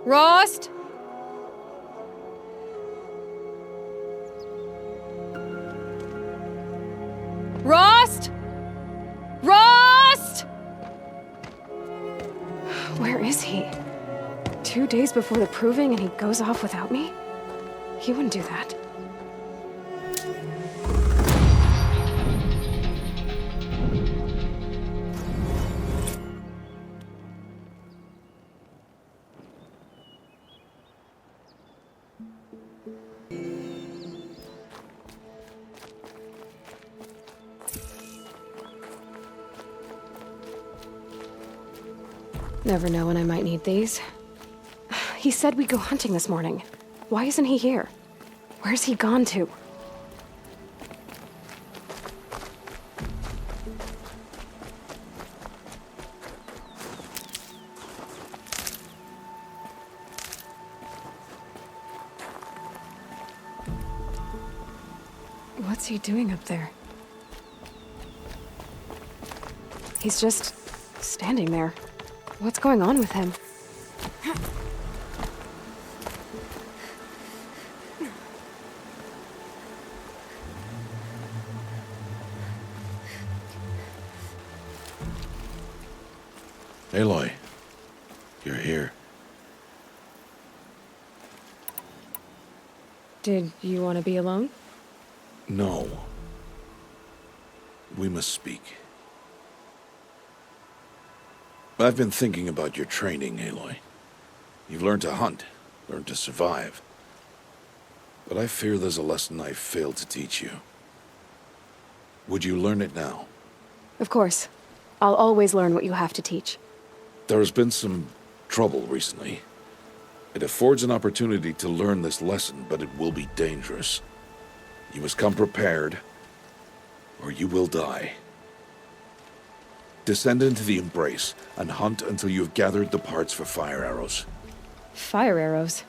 Rost? Rost? Rost? Where is he? 2 days before the proving and he goes off without me? He wouldn't do that. Never know when I might need these. He said we'd go hunting this morning. Why isn't he here? Where's he gone to? What's he doing up there? He's just standing there. What's going on with him? Aloy, you're here. Did you want to be alone? No. We must speak. I've been thinking about your training, Aloy. You've learned to hunt, learned to survive. But I fear there's a lesson I've failed to teach you. Would you learn it now? Of course. I'll always learn what you have to teach. There has been some trouble recently. It affords an opportunity to learn this lesson, but it will be dangerous. You must come prepared, or you will die. Descend into the Embrace, and hunt until you have gathered the parts for fire arrows. Fire arrows?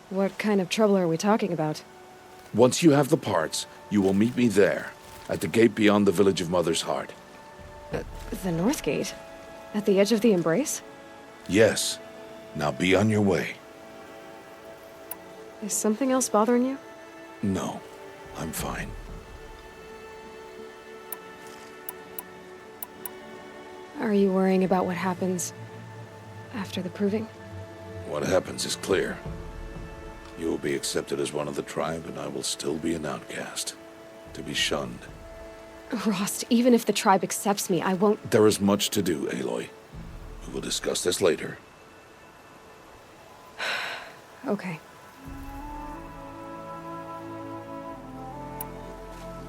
What kind of trouble are we talking about? Once you have the parts, you will meet me there, at the gate beyond the village of Mother's Heart. The North Gate? At the edge of the Embrace? Yes. Now be on your way. Is something else bothering you? No, I'm fine. Are you worrying about what happens after the proving? What happens is clear. You will be accepted as one of the tribe, and I will still be an outcast, to be shunned. Rost, even if the tribe accepts me, I won't— There is much to do, Aloy. We will discuss this later. Okay.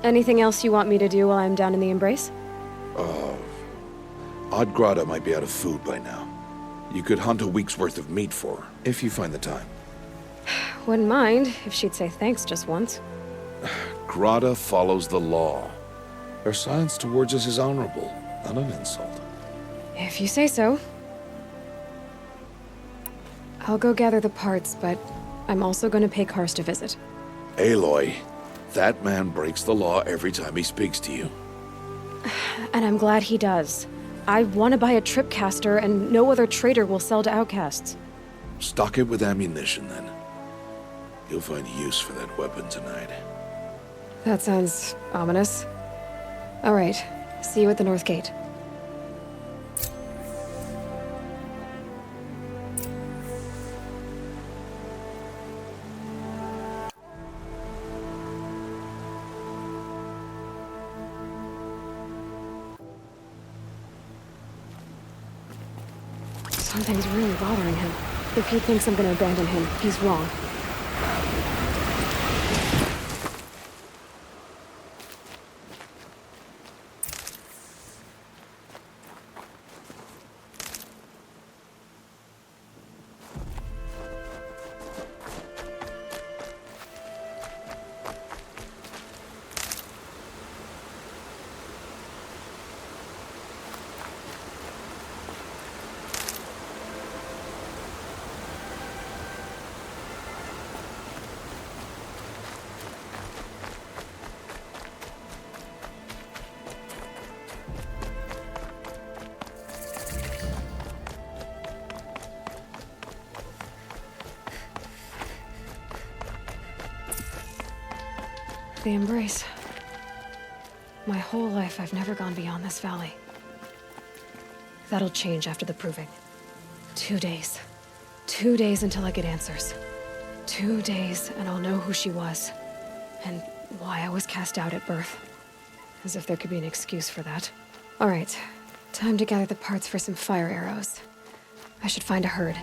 Anything else you want me to do while I'm down in the Embrace? Odd Grata might be out of food by now. You could hunt a week's worth of meat for her, if you find the time. Wouldn't mind if she'd say thanks just once. Grata follows the law. Her silence towards us is honorable, not an insult. If you say so. I'll go gather the parts, but I'm also going to pay Karst a visit. Aloy, that man breaks the law every time he speaks to you. And I'm glad he does. I want to buy a tripcaster, and no other trader will sell to outcasts. Stock it with ammunition, then. You'll find use for that weapon tonight. That sounds ominous. All right, see you at the North Gate. Something's really bothering him. If he thinks I'm gonna abandon him, he's wrong. took the embrace. My whole life, I've never gone beyond this valley. That'll change after the proving. 2 days. 2 days until I get answers. 2 days, and I'll know who she was. And why I was cast out at birth. As if there could be an excuse for that. All right, time to gather the parts for some fire arrows. I should find a herd.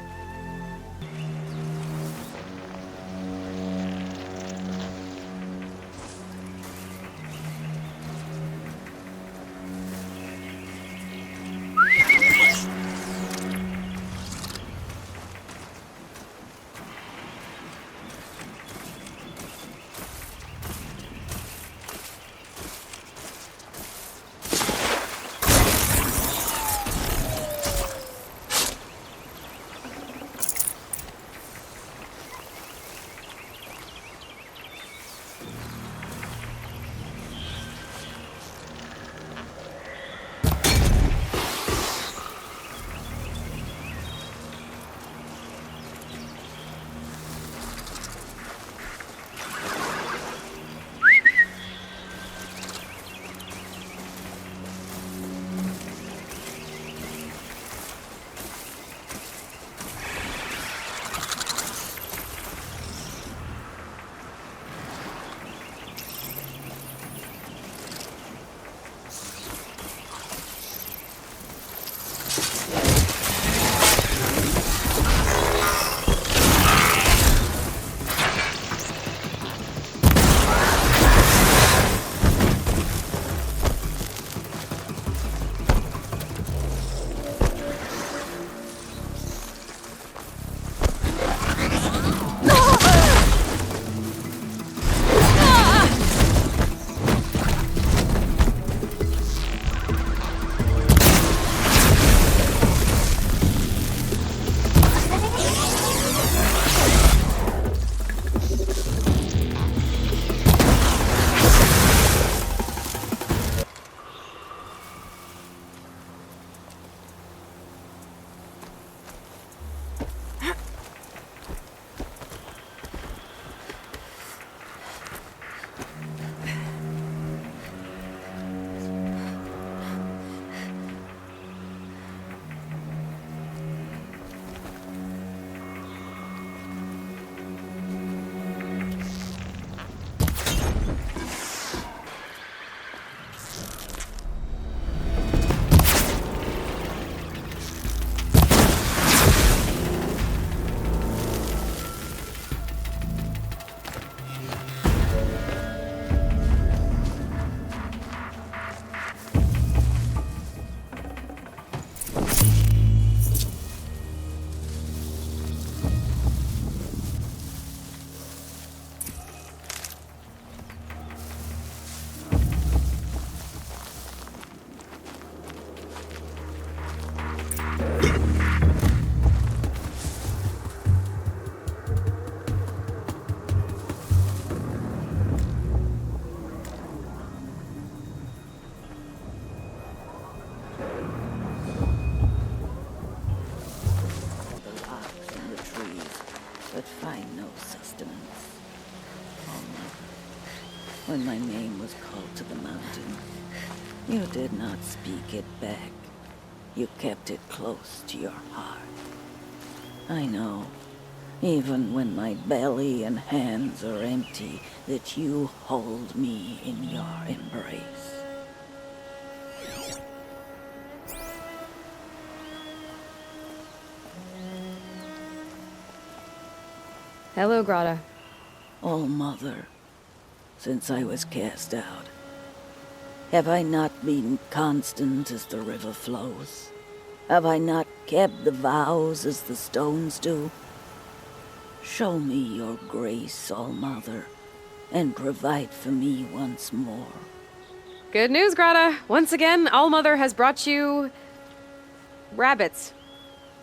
When my name was called to the mountain, you did not speak it back. You kept it close to your heart. I know, even when my belly and hands are empty, that you hold me in your embrace. Hello, Grata. Oh, Mother, since I was cast out, have I not been constant as the river flows? Have I not kept the vows as the stones do? Show me your grace, All-Mother, and provide for me once more. Good news, Grata. Once again, All-Mother has brought you... rabbits.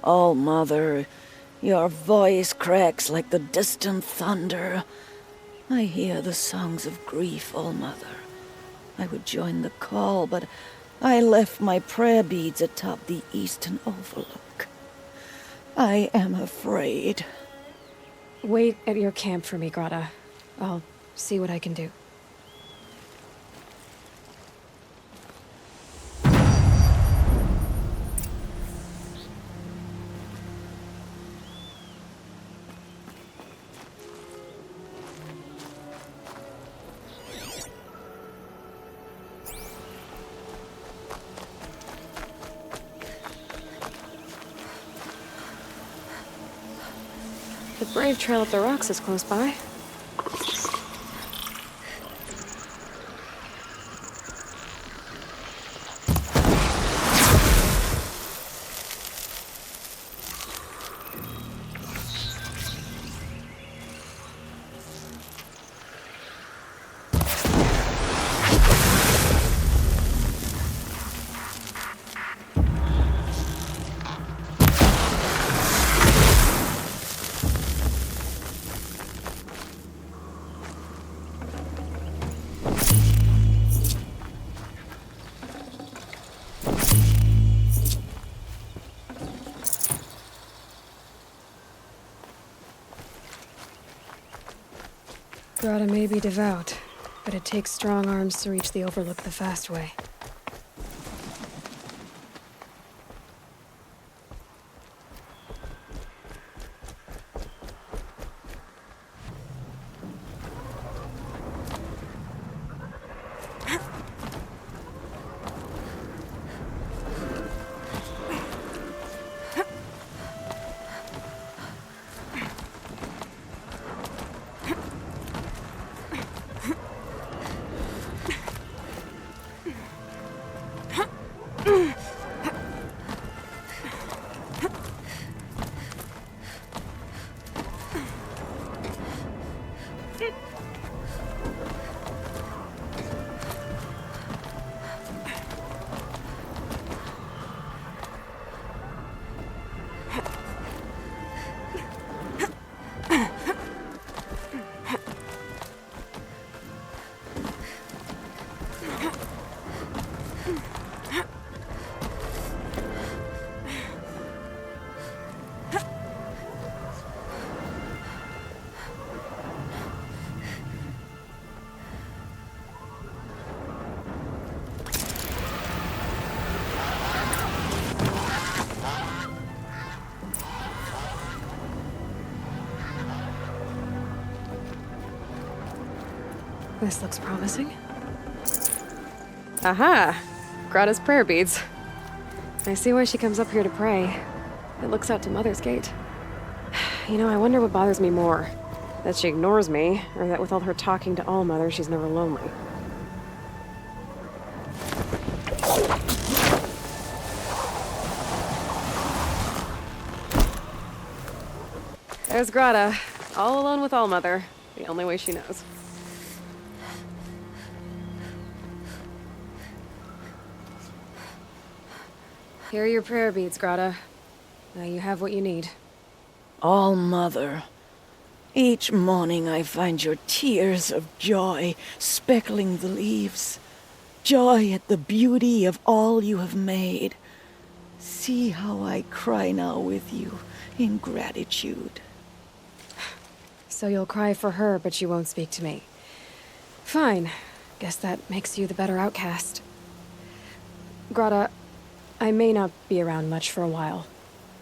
All-Mother, your voice cracks like the distant thunder. I hear the songs of grief, All-Mother. I would join the call, but I left my prayer beads atop the eastern overlook. I am afraid. Wait at your camp for me, Grata. I'll see what I can do. The Brave Trail up the rocks is close by. Grata may be devout, but it takes strong arms to reach the Overlook the fast way. This looks promising. Aha! Grata's prayer beads. I see why she comes up here to pray. It looks out to Mother's Gate. You know, I wonder what bothers me more. That she ignores me, or that with all her talking to Allmother, she's never lonely. There's Grata, all alone with Allmother, the only way she knows. Here are your prayer beads, Grata. Now you have what you need. All-Mother, each morning I find your tears of joy speckling the leaves. Joy at the beauty of all you have made. See how I cry now with you in gratitude. So you'll cry for her, but you won't speak to me. Fine. Guess that makes you the better outcast. Grata, I may not be around much for a while.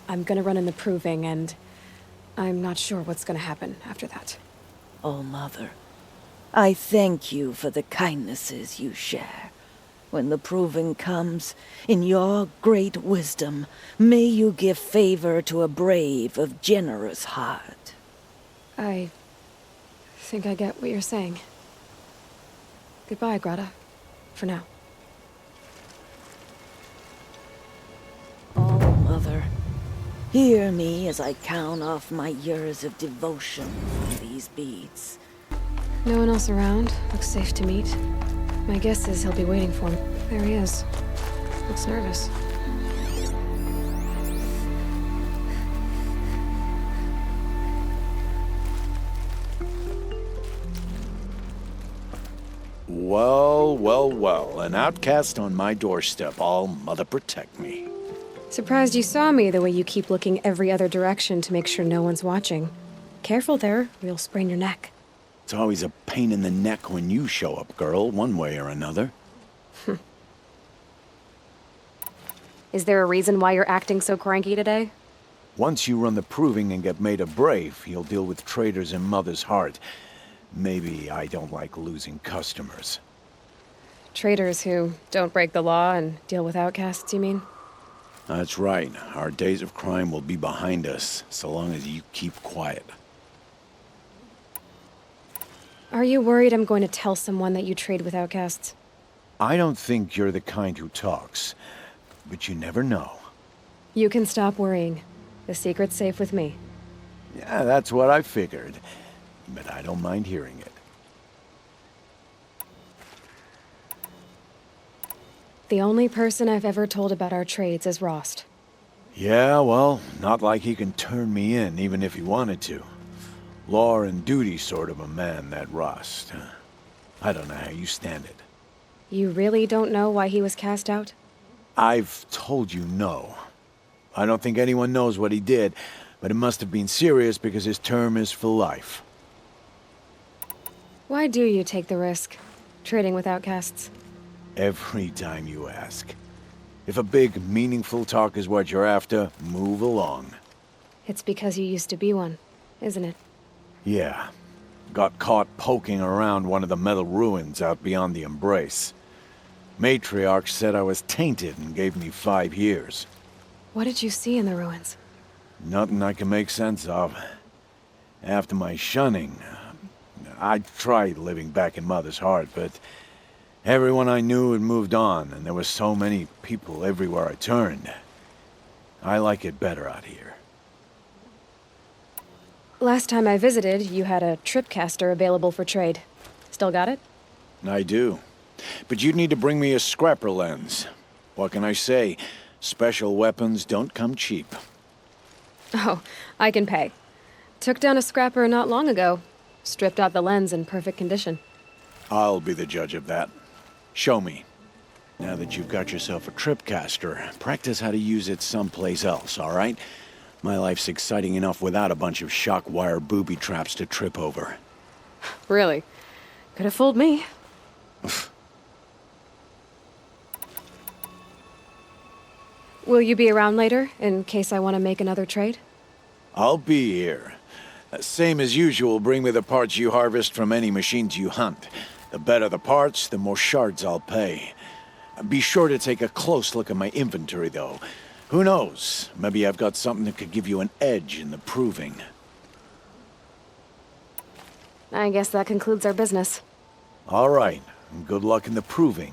I'm gonna run in the proving, and I'm not sure what's gonna happen after that. All-Mother, I thank you for the kindnesses you share. When the proving comes, in your great wisdom, may you give favor to a brave of generous heart. I think I get what you're saying. Goodbye, Grata. For now. All-Mother, hear me as I count off my years of devotion from these beads. No one else around. Looks safe to meet. My guess is he'll be waiting for me. There he is. Looks nervous. Well, well, well. An outcast on my doorstep. All-Mother protect me. Surprised you saw me the way you keep looking every other direction to make sure no one's watching. Careful there, or you'll sprain your neck. It's always a pain in the neck when you show up, girl, one way or another. Is there a reason why you're acting so cranky today? Once you run the proving and get made a brave, you'll deal with traitors in Mother's heart. Maybe I don't like losing customers. Traitors who don't break the law and deal with outcasts, you mean? That's right. Our days of crime will be behind us, so long as you keep quiet. Are you worried I'm going to tell someone that you trade with outcasts? I don't think you're the kind who talks, but you never know. You can stop worrying. The secret's safe with me. Yeah, that's what I figured, but I don't mind hearing it. The only person I've ever told about our trades is Rost. Yeah, well, not like he can turn me in, even if he wanted to. Law and duty sort of a man, that Rost. I don't know how you stand it. You really don't know why he was cast out? I've told you no. I don't think anyone knows what he did, but it must have been serious because his term is for life. Why do you take the risk, trading with outcasts? Every time you ask. If a big, meaningful talk is what you're after, move along. It's because you used to be one, isn't it? Yeah. Got caught poking around one of the metal ruins out beyond the Embrace. Matriarch said I was tainted and gave me 5 years. What did you see in the ruins? Nothing I can make sense of. After my shunning, I tried living back in Mother's heart, but everyone I knew had moved on, and there were so many people everywhere I turned. I like it better out here. Last time I visited, you had a tripcaster available for trade. Still got it? I do. But you'd need to bring me a scrapper lens. What can I say? Special weapons don't come cheap. Oh, I can pay. Took down a scrapper not long ago. Stripped out the lens in perfect condition. I'll be the judge of that. Show me. Now that you've got yourself a tripcaster, practice how to use it someplace else, all right? My life's exciting enough without a bunch of shock wire booby traps to trip over. Really? Could have fooled me. Will you be around later, in case I want to make another trade? I'll be here. Same as usual, bring me the parts you harvest from any machines you hunt. The better the parts, the more shards I'll pay. Be sure to take a close look at my inventory, though. Who knows? Maybe I've got something that could give you an edge in the proving. I guess that concludes our business. All right, and good luck in the proving.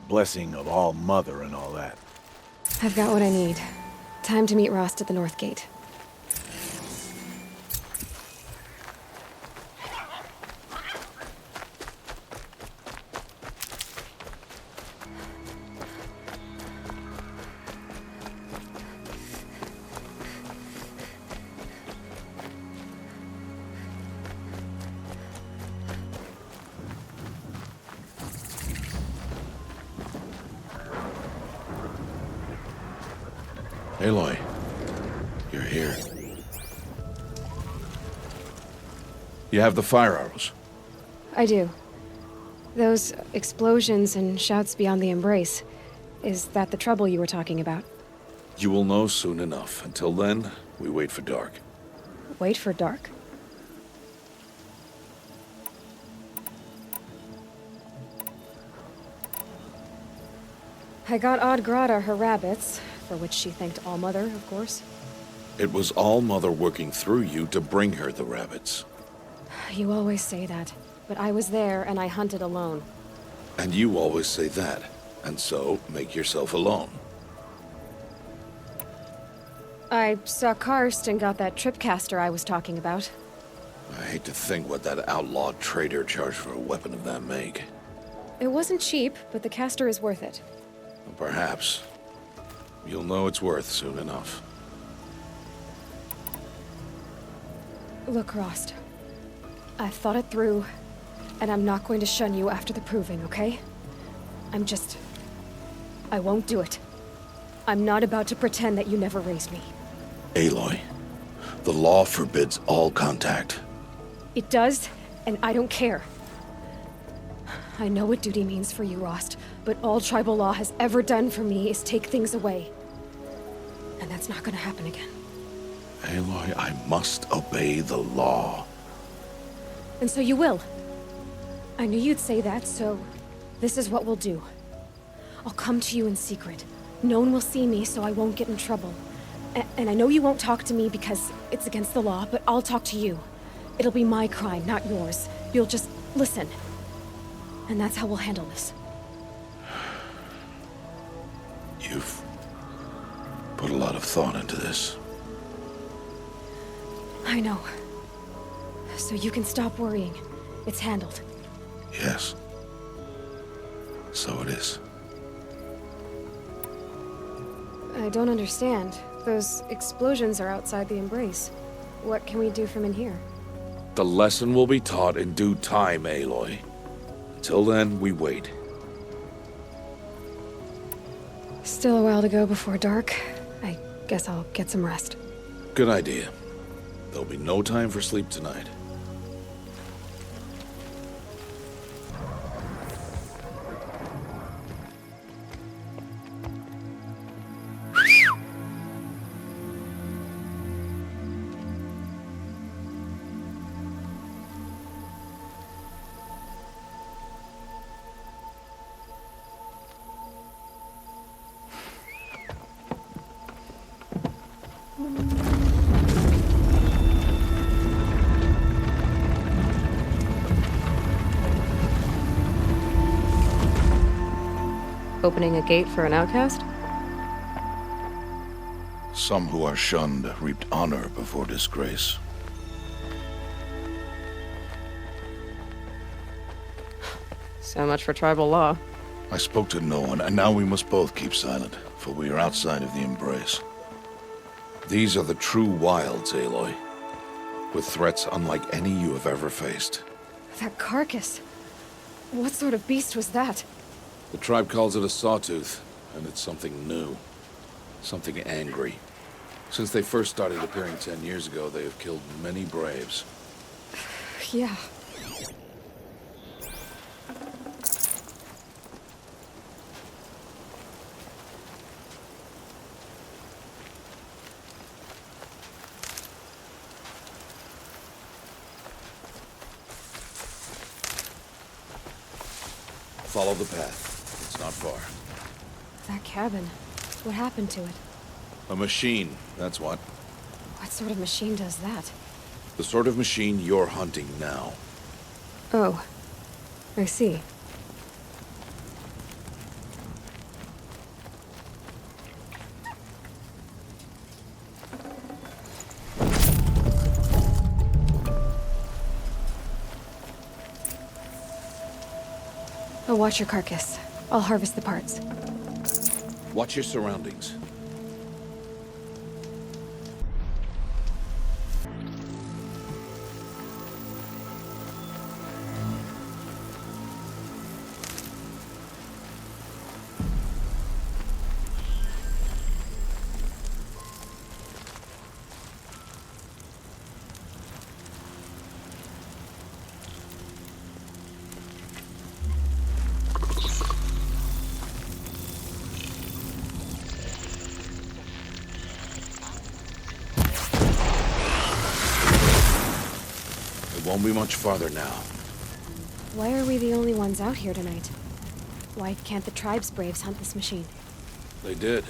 Blessing of All Mother and all that. I've got what I need. Time to meet Rost at the North Gate. Aloy, you're here. You have the fire arrows. I do. Those explosions and shouts beyond the Embrace. Is that the trouble you were talking about? You will know soon enough. Until then, we wait for dark. Wait for dark? I got Odd Grata her rabbits, for which she thanked All Mother, of course. It was All Mother working through you to bring her the rabbits. You always say that, but I was there and I hunted alone. And you always say that, and so make yourself alone. I saw Karst and got that tripcaster I was talking about. I hate to think what that outlawed trader charged for a weapon of that make. It wasn't cheap, but the caster is worth it. Perhaps. You'll know it's worth soon enough. Look, Rost. I've thought it through, and I'm not going to shun you after the proving, okay? I won't do it. I'm not about to pretend that you never raised me. Aloy, the law forbids all contact. It does, and I don't care. I know what duty means for you, Rost, but all tribal law has ever done for me is take things away. And that's not gonna happen again. Aloy, I must obey the law. And so you will. I knew you'd say that, so this is what we'll do. I'll come to you in secret. No one will see me, so I won't get in trouble. And I know you won't talk to me because it's against the law, but I'll talk to you. It'll be my crime, not yours. You'll just Listen. And that's how we'll handle this. You've put a lot of thought into this. I know. So you can stop worrying. It's handled. Yes. So it is. I don't understand. Those explosions are outside the embrace. What can we do from in here? The lesson will be taught in due time, Aloy. Until then, we wait. Still a while to go before dark. I guess I'll get some rest. Good idea. There'll be no time for sleep tonight. Opening a gate for an outcast? Some who are shunned reaped honor before disgrace. So much for tribal law. I spoke to no one, and now we must both keep silent, for we are outside of the embrace. These are the true wilds, Aloy, with threats unlike any you have ever faced. That carcass. What sort of beast was that? The tribe calls it a sawtooth, and it's something new. Something angry. Since they first started appearing 10 years ago, they have killed many braves. Yeah. Follow the path. It's not far. That cabin. What happened to it? A machine, that's what. What sort of machine does that? The sort of machine you're hunting now. Oh. I see. I'll watch your carcass. I'll harvest the parts. Watch your surroundings. Won't be much farther now. Why are we the only ones out here tonight? Why can't the tribe's braves hunt this machine? They did.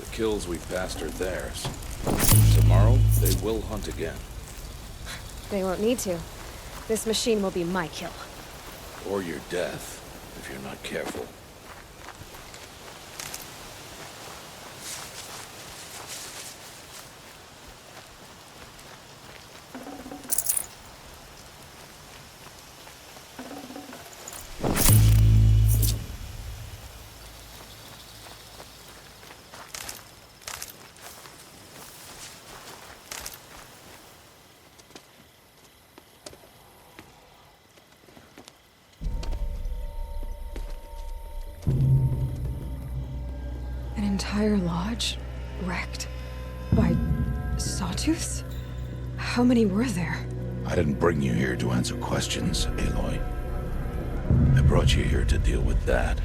The kills we passed are theirs. Tomorrow, they will hunt again. They won't need to. This machine will be my kill. Or your death, if you're not careful. An entire lodge? Wrecked? By sawtooths? How many were there? I didn't bring you here to answer questions, Aloy. I brought you here to deal with that.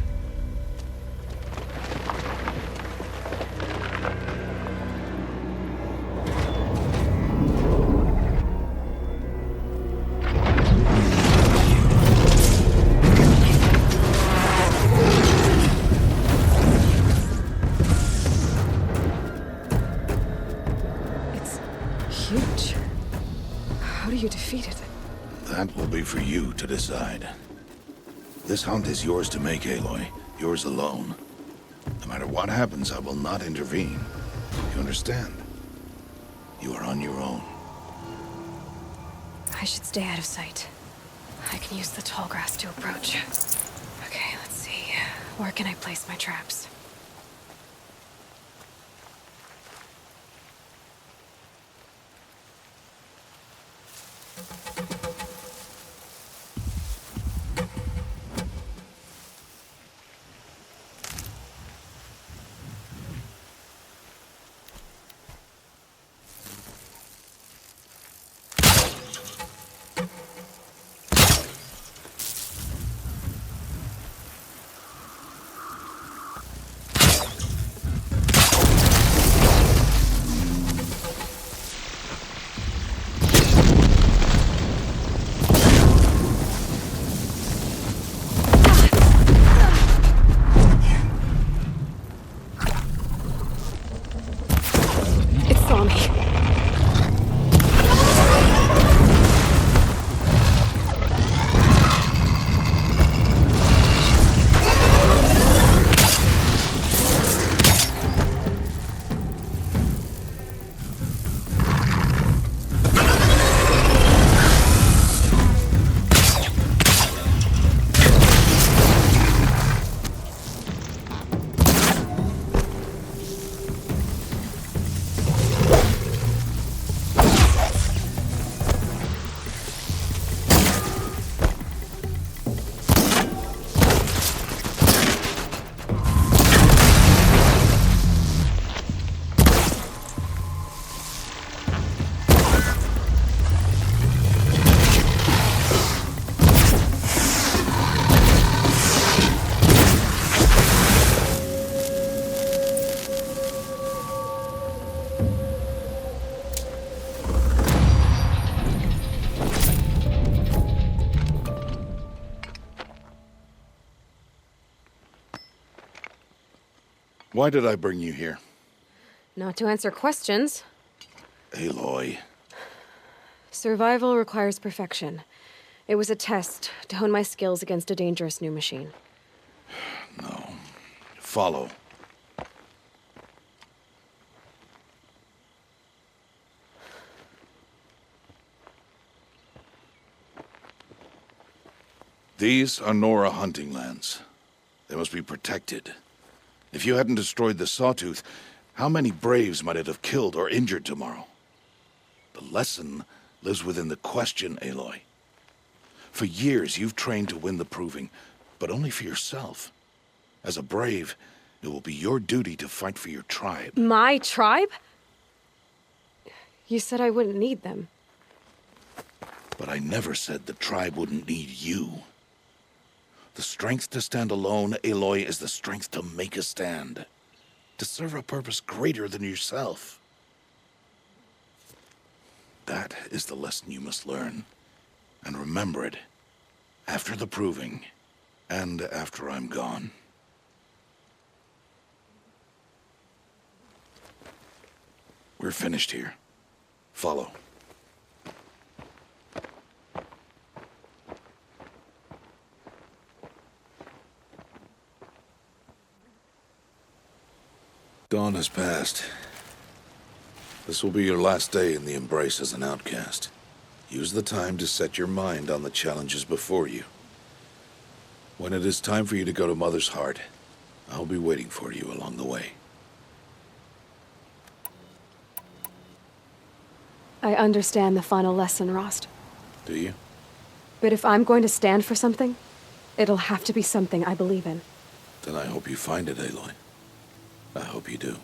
It's huge. How do you defeat it? That will be be for you to decide. This hunt is yours to make, Aloy. Yours alone. No matter what happens, I will not intervene. You understand? You are on your own. I should stay out of sight. I can use the tall grass to approach. Okay, let's see. Where can I place my traps? Why did I bring you here? Not to answer questions. Aloy. Survival requires perfection. It was a test to hone my skills against a dangerous new machine. No. Follow. These are Nora hunting lands. They must be protected. If you hadn't destroyed the Sawtooth, how many Braves might it have killed or injured tomorrow? The lesson lives within the question, Aloy. For years, you've trained to win the Proving, but only for yourself. As a Brave, it will be your duty to fight for your tribe. My tribe? You said I wouldn't need them. But I never said the tribe wouldn't need you. The strength to stand alone, Aloy, is the strength to make a stand. To serve a purpose greater than yourself. That is the lesson you must learn. And remember it. After the Proving. And after I'm gone. We're finished here. Follow. Dawn has passed. This will be your last day in the Embrace as an outcast. Use the time to set your mind on the challenges before you. When it is time for you to go to Mother's Heart, I'll be waiting for you along the way. I understand the final lesson, Rost. Do you? But if I'm going to stand for something, it'll have to be something I believe in. Then I hope you find it, Aloy. I hope you do.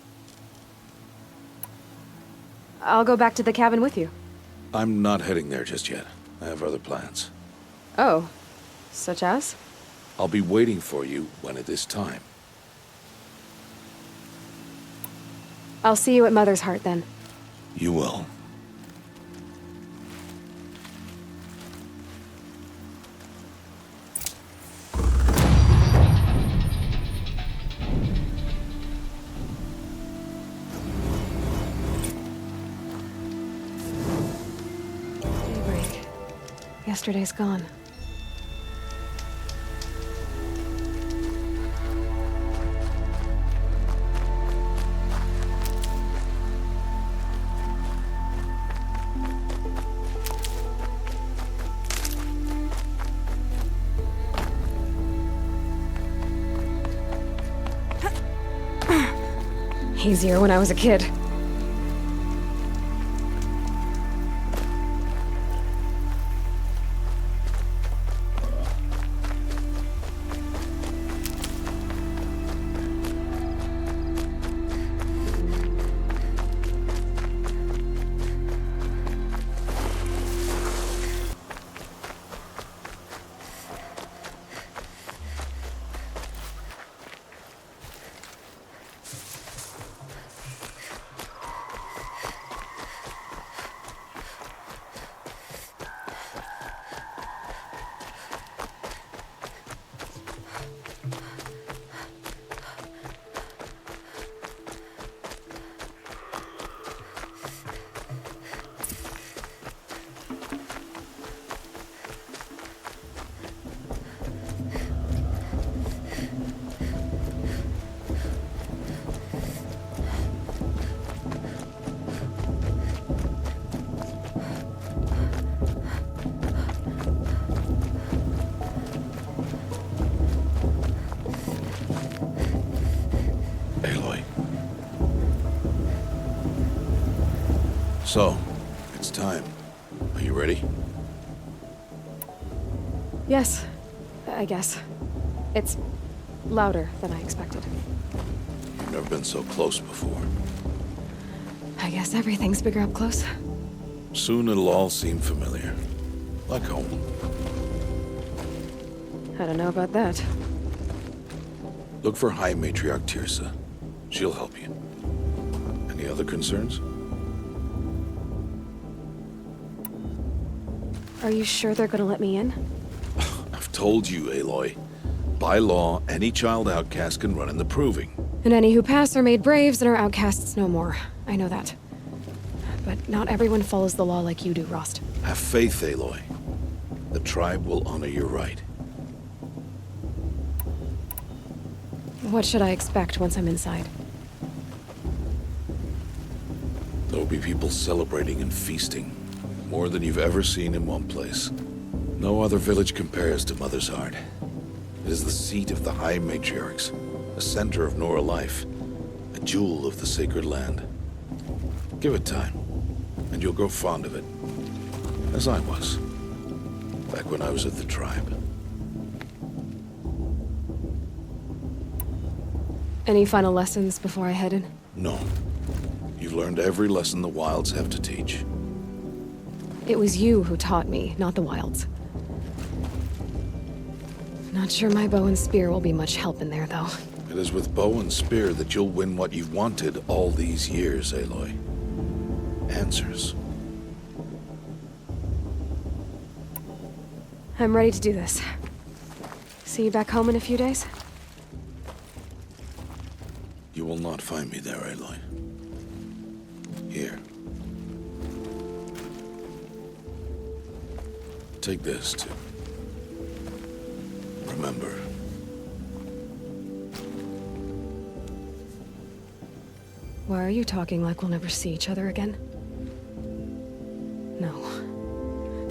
I'll go back to the cabin with you. I'm not heading there just yet. I have other plans. Oh, such as? I'll be waiting for you when it is time. I'll see you at Mother's Heart then. You will. yesterday's gone. Easier when I was a kid. So, it's time. Are you ready? Yes, I guess. It's louder than I expected. You've never been so close before. I guess everything's bigger up close. Soon it'll all seem familiar. Like home. I don't know about that. Look for High Matriarch Tirsa. She'll help you. Any other concerns? Are you sure they're gonna let me in? I've told you, Aloy. By law, any child outcast can run in the proving. And any who pass are made braves and are outcasts no more. I know that. But not everyone follows the law like you do, Rost. Have faith, Aloy. The tribe will honor your right. What should I expect once I'm inside? There'll be people celebrating and feasting. More than you've ever seen in one place. No other village compares to Mother's Heart. It is the seat of the High Matriarchs, the center of Nora life, a jewel of the sacred land. Give it time, and you'll grow fond of it. As I was, back when I was at the tribe. Any final lessons before I head in? No. You've learned every lesson the Wilds have to teach. It was you who taught me, not the Wilds. Not sure my bow and spear will be much help in there, though. It is with bow and spear that you'll win what you've wanted all these years, Aloy. Answers. I'm ready to do this. See you back home in a few days? You will not find me there, Aloy. Here. Take this, too. Remember. Why are you talking like we'll never see each other again? No.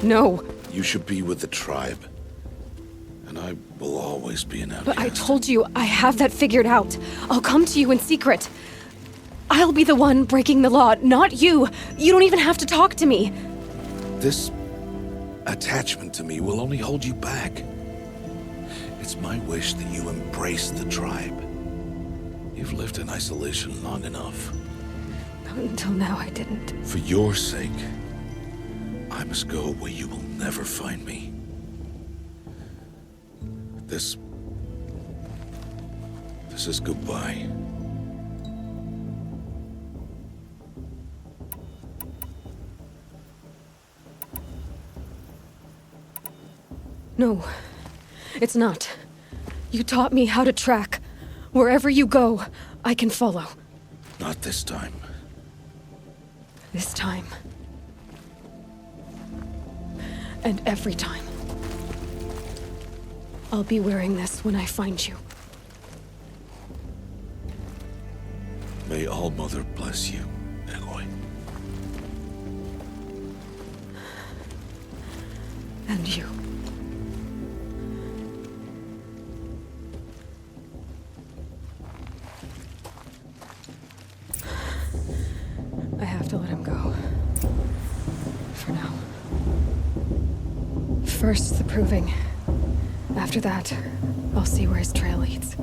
No! You should be with the tribe. And I will always be an outcast. But I told you, I have that figured out. I'll come to you in secret. I'll be the one breaking the law, not you. You don't even have to talk to me. This attachment to me will only hold you back. It's my wish that you embrace the tribe. You've lived in isolation long enough. Until now, I didn't. For your sake, I must go where you will never find me. This is goodbye. No, it's not. You taught me how to track. Wherever you go, I can follow. Not this time. This time. And every time. I'll be wearing this when I find you. May All-Mother bless you, Aloy. And you. I have to let him go. For now. First, the proving. After that, I'll see where his trail leads.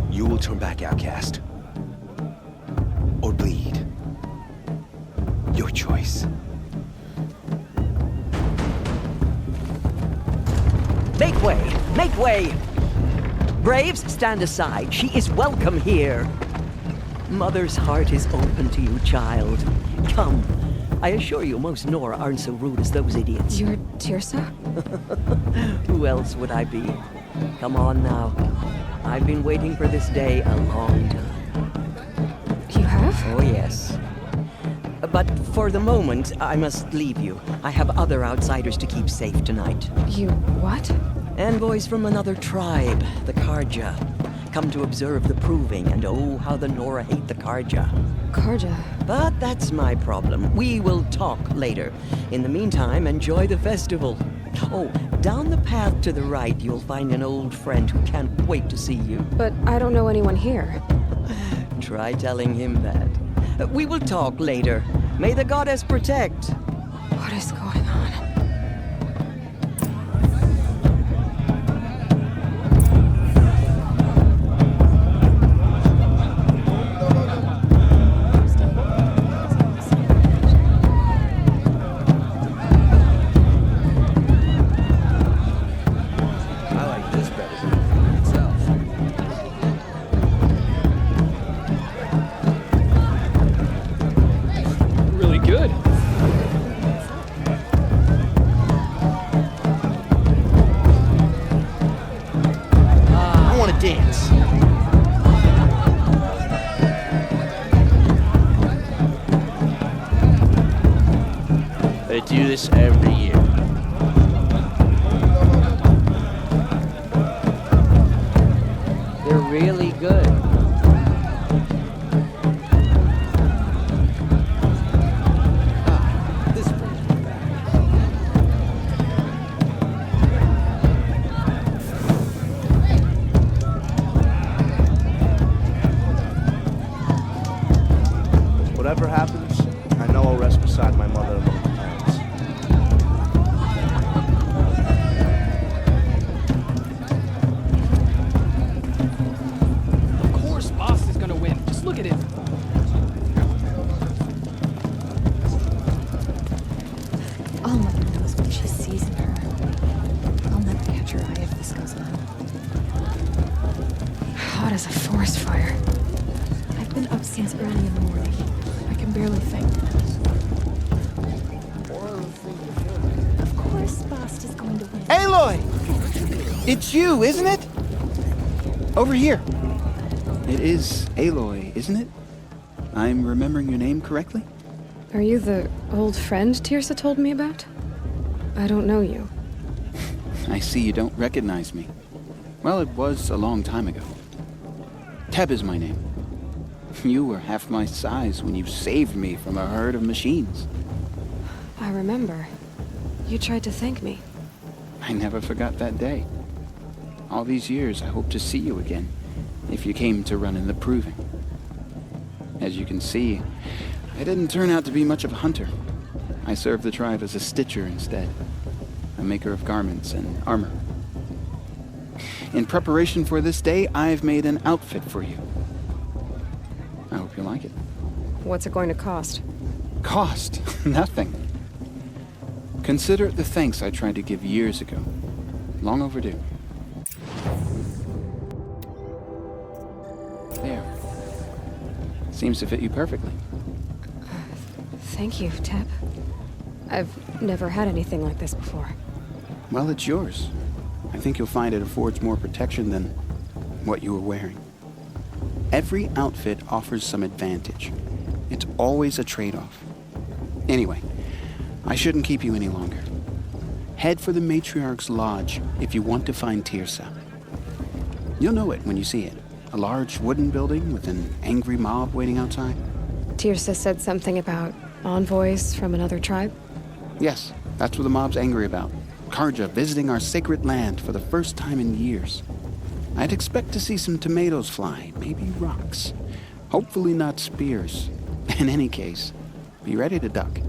You will turn back, outcast. Or bleed. Your choice. Make way! Make way! Braves, stand aside. She is welcome here. Mother's heart is open to you, child. Come. I assure you, most Nora aren't so rude as those idiots. You're Tirsa? Who else would I be? Come on now. I've been waiting for this day a long time. You have? Oh, yes. But for the moment, I must leave you. I have other outsiders to keep safe tonight. You what? Envoys from another tribe, the Karja. Come to observe the proving, and oh, how the Nora hate the Karja. Karja. But that's my problem. We will talk later. In the meantime, enjoy the festival. Oh, down the path to the right, you'll find an old friend who can't wait to see you. But I don't know anyone here. Try telling him that. We will talk later. May the goddess protect. What is going on? I like this better than the game itself. Really good. I want to dance. They do this every year. They're really good. This brings me back. Whatever happens, I know I'll rest beside my mother among the plants. Of course, boss is gonna win. Just look at him. All Mother knows what she sees in her. I'll never catch her eye if this goes on. Hot as a forest fire. I've been up since early in the morning. I can barely think. Of course, Bast is going to win. Aloy! It's you, isn't it? Over here. It is Aloy, isn't it? I'm remembering your name correctly? Are you the old friend Tirsa told me about? I don't know you. I see you don't recognize me. Well, it was a long time ago. Teb is my name. You were half my size when you saved me from a herd of machines. I remember. You tried to thank me. I never forgot that day. All these years, I hope to see you again, if you came to run in the proving. As you can see, I didn't turn out to be much of a hunter. I served the tribe as a stitcher instead, a maker of garments and armor. In preparation for this day, I've made an outfit for you. I hope you like it. What's it going to cost? Cost? Nothing. Consider it the thanks I tried to give years ago. Long overdue. There. Seems to fit you perfectly. Thank you, Tep. I've never had anything like this before. Well, it's yours. I think you'll find it affords more protection than what you were wearing. Every outfit offers some advantage. It's always a trade-off. Anyway, I shouldn't keep you any longer. Head for the Matriarch's Lodge if you want to find Tirsa. You'll know it when you see it. A large wooden building with an angry mob waiting outside. Tirsa said something about envoys from another tribe? Yes, that's what the mob's angry about. Karja visiting our sacred land for the first time in years. I'd expect to see some tomatoes fly, maybe rocks. Hopefully not spears. In any case, be ready to duck.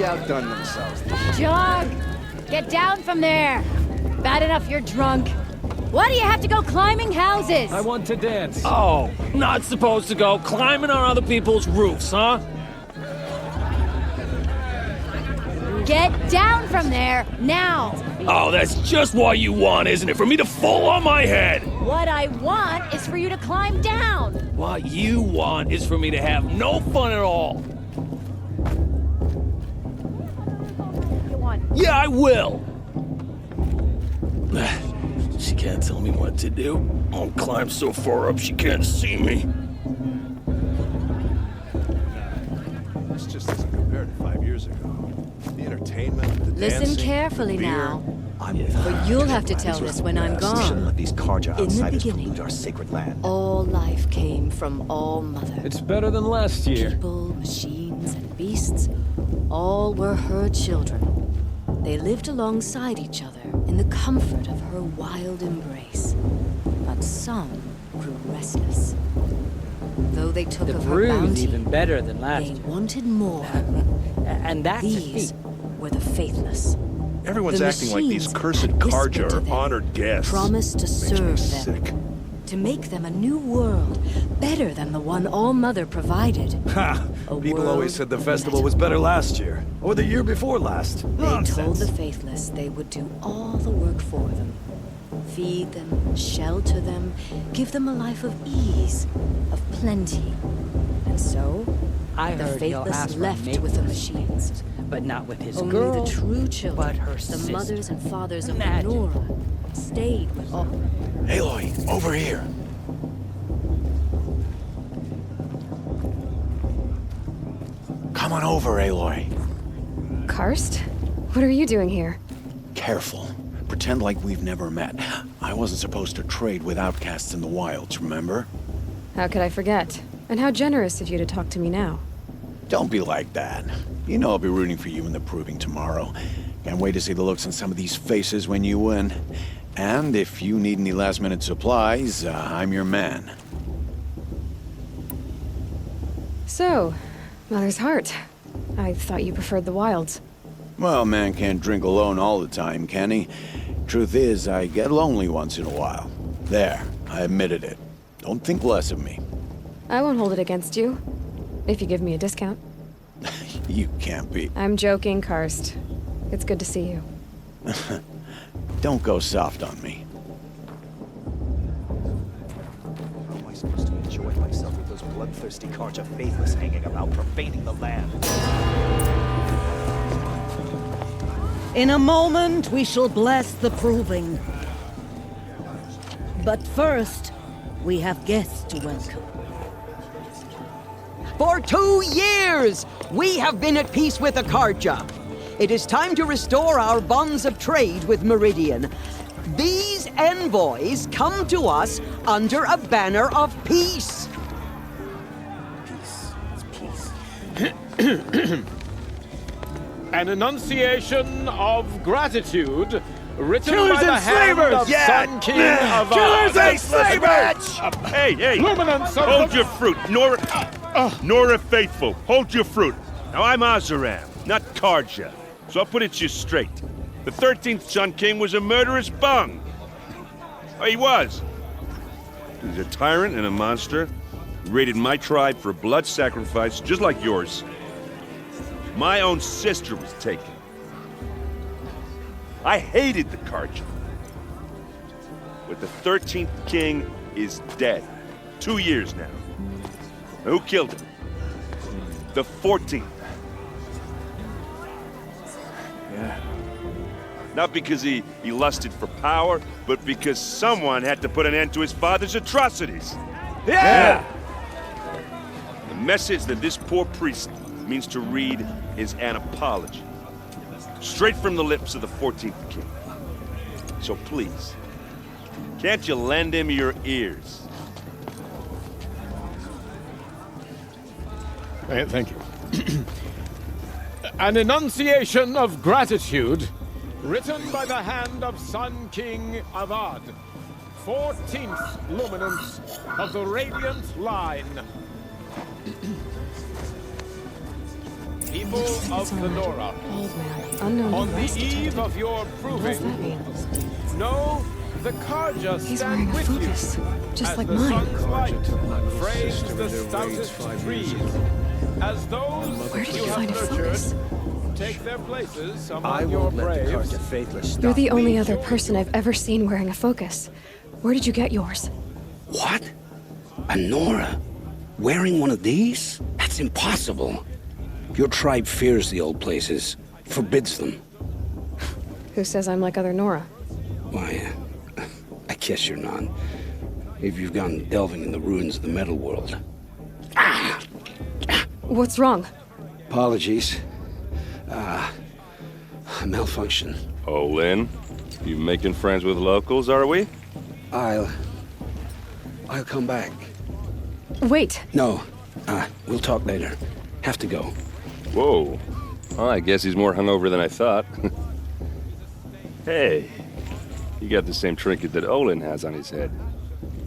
Outdone themselves. Jog! Get down from there! Bad enough you're drunk. Why do you have to go climbing houses? I want to dance. Oh, not supposed to go climbing on other people's roofs, huh? Get down from there, now! Oh, that's just what you want, isn't it? For me to fall on my head! What I want is for you to climb down! What you want is for me to have no fun at all. Yeah, I will! She can't tell me what to do. I'll climb so far up she can't see me. This just doesn't compare to 5 years ago. The entertainment, the Listen dancing, carefully the beer. now. For you'll have to tell this when I'm gone. Let these Karja In the outsiders beginning, pollute our sacred land. all life came from All Mother. It's better than last year. People, machines, and beasts, all were her children. They lived alongside each other in the comfort of her wild embrace. But some grew restless. Though they took The of her brew's bounty, even better than last they year. wanted more. And that's a These feat. were the faithless. Everyone's The acting like these machines cursed had whispered Karja to are them, honored guests. promised to Makes me serve them. sick. To make them a new world, better than the one All Mother provided. Ha! A People world always said the festival better. was better last year. Or the year before last. They told Nonsense. the faithless they would do all the work for them. Feed them, shelter them, give them a life of ease, of plenty. And so, I the heard he'll faithless ask for left with the mates, machines. but not with his Only girl, the true children, but her the sister. mothers and fathers of Imagine. Nora, stayed with all. Aloy, over here. Come on over, Aloy. Karst? What are you doing here? Careful. Pretend like we've never met. I wasn't supposed to trade with outcasts in the wilds, remember? How could I forget? And how generous of you to talk to me now. Don't be like that. You know I'll be rooting for you in the proving tomorrow. Can't wait to see the looks on some of these faces when you win. And if you need any last-minute supplies, I'm your man. So, Mother's Heart. I thought you preferred the wilds. Well, man can't drink alone all the time, can he? Truth is, I get lonely once in a while. There, I admitted it. Don't think less of me. I won't hold it against you. If you give me a discount. You can't be. I'm joking, Karst. It's good to see you. Don't go soft on me. How am I supposed to enjoy myself with those bloodthirsty Karja faithless hanging about, profaning the land? In a moment, we shall bless the proving. But first, we have guests to welcome. For 2 years, we have been at peace with Akarja. It is time to restore our bonds of trade with Meridian. These envoys come to us under a banner of peace. An enunciation of gratitude written Killers by the and hand slavers! of Sun King of Killers Ard. and slavers! Hey! Luminance of Hold the- your fruit, Nora. Nora Faithful, hold your fruit. Now I'm Azaram, not Karja, so I'll put it just straight. The 13th Sun King was a murderous bung. Oh, he was. He's a tyrant and a monster. He raided my tribe for blood sacrifice, just like yours. My own sister was taken. I hated the Karja. But the 13th King is dead. 2 years now. Who killed him? The 14th. Yeah. Not because he lusted for power, but because someone had to put an end to his father's atrocities. Yeah! The message that this poor priest means to read is an apology. Straight from the lips of the 14th King. So please, can't you lend him your ears? Thank you. An enunciation of gratitude written by the hand of Sun King of Ard, 14th luminance of the Radiant Line. People of the Nora, Old man, unknown on the device detected. eve of your What does that proving, mean? know the Karja He's stand wearing a with focus, you. just as like the mine. sun's light frames sister the in their raids stoutest 5 years trees. ago. As those Where did you you have find a nurtured focus? take their places among I your won't let the braves. Karja Faithless stop You're the only me. other person I've ever seen wearing a focus. Where did you get yours? What? A Nora? Wearing one of these? That's impossible. Your tribe fears the old places, forbids them. Who says I'm like other Nora? Why, I guess you're not. If you've gone delving in the ruins of the metal world. What's wrong? Apologies. Malfunction. Oh, Lynn, you making friends with locals, are we? I'll come back. Wait. No, we'll talk later. Have to go. Whoa. Well, I guess he's more hungover than I thought. Hey, you got the same trinket that Olin has on his head.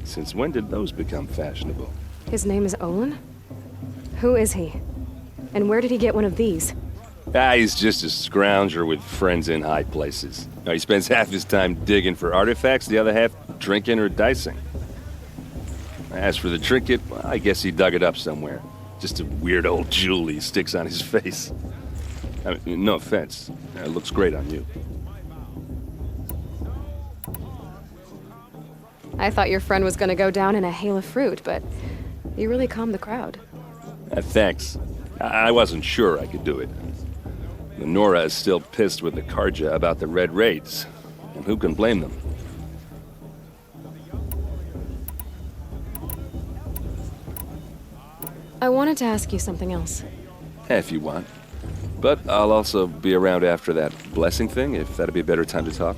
Since when did those become fashionable? His name is Olin? Who is he? And where did he get one of these? He's just a scrounger with friends in high places. Now, he spends half his time digging for artifacts, the other half drinking or dicing. As for the trinket, well, I guess he dug it up somewhere. Just a weird old jewel he sticks on his face. I mean, no offense. It looks great on you. I thought your friend was gonna go down in a hail of fruit, but you really calmed the crowd. Thanks. I wasn't sure I could do it. The Nora is still pissed with the Karja about the Red Raids. And who can blame them? I wanted to ask you something else. If you want. But I'll also be around after that blessing thing, if that'd be a better time to talk.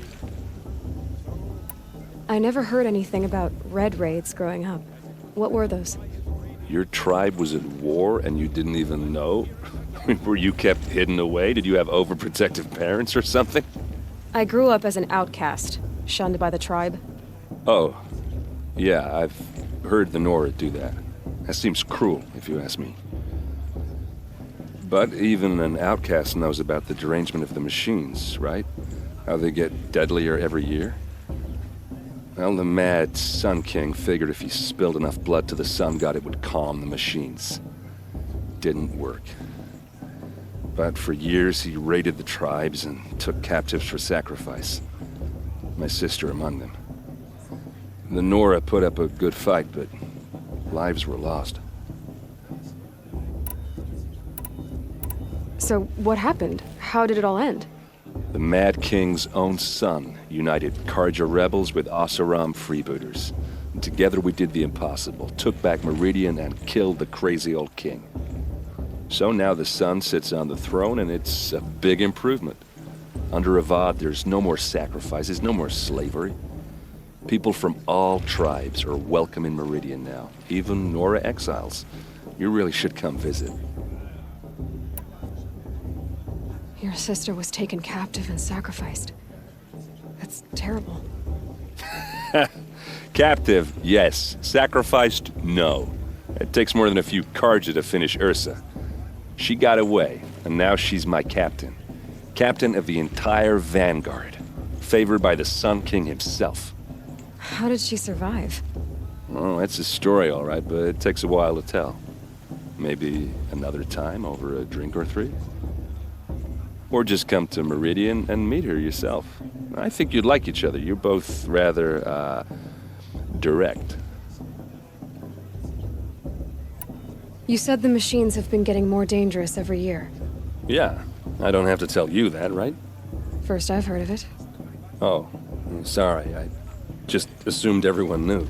I never heard anything about red raids growing up. What were those? Your tribe was at war and you didn't even know? Were you kept hidden away? Did you have overprotective parents or something? I grew up as an outcast, shunned by the tribe. Oh, yeah, I've heard the Nora do that. That seems cruel, if you ask me. But even an outcast knows about the derangement of the machines, right? How they get deadlier every year? Well, the mad Sun King figured if he spilled enough blood to the Sun God, it would calm the machines. Didn't work. But for years, he raided the tribes and took captives for sacrifice. My sister among them. The Nora put up a good fight, but lives were lost. So what happened? How did it all end? The Mad King's own son united Karja rebels with Oseram freebooters. And together we did the impossible, took back Meridian and killed the crazy old king. So now the son sits on the throne and it's a big improvement. Under Avad, there's no more sacrifices, no more slavery. People from all tribes are welcome in Meridian now, even Nora exiles. You really should come visit. Your sister was taken captive and sacrificed. That's terrible. Captive, yes. Sacrificed, no. It takes more than a few Karja to finish Ursa. She got away, and now she's my captain. Captain of the entire Vanguard. Favored by the Sun King himself. How did she survive? Oh, that's a story, all right, but it takes a while to tell. Maybe another time over a drink or three? Or just come to Meridian and meet her yourself. I think you'd like each other. You're both rather, direct. You said the machines have been getting more dangerous every year. Yeah, I don't have to tell you that, right? First I've heard of it. Oh, sorry. I just assumed everyone knew.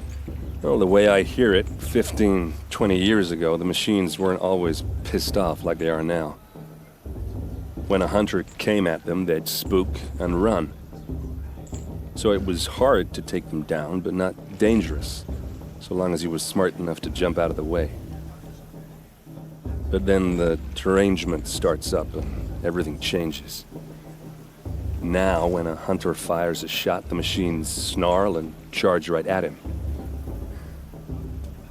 Well, the way I hear it, 15, 20 years ago, the machines weren't always pissed off like they are now. When a hunter came at them, they'd spook and run. So it was hard to take them down, but not dangerous, so long as he was smart enough to jump out of the way. But then the derangement starts up and everything changes. Now, when a hunter fires a shot, the machines snarl and charge right at him.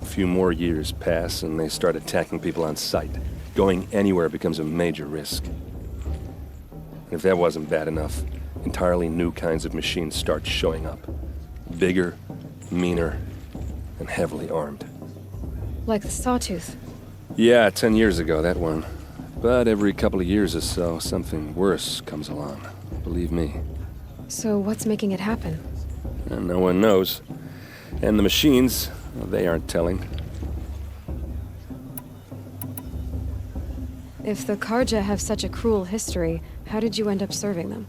A few more years pass and they start attacking people on sight. Going anywhere becomes a major risk. And if that wasn't bad enough, entirely new kinds of machines start showing up. Bigger, meaner, and heavily armed. Like the Sawtooth. Yeah, 10 years ago, that one. But every couple of years or so, something worse comes along. Believe me. So what's making it happen? And no one knows. And the machines, well, they aren't telling. If the Karja have such a cruel history, how did you end up serving them?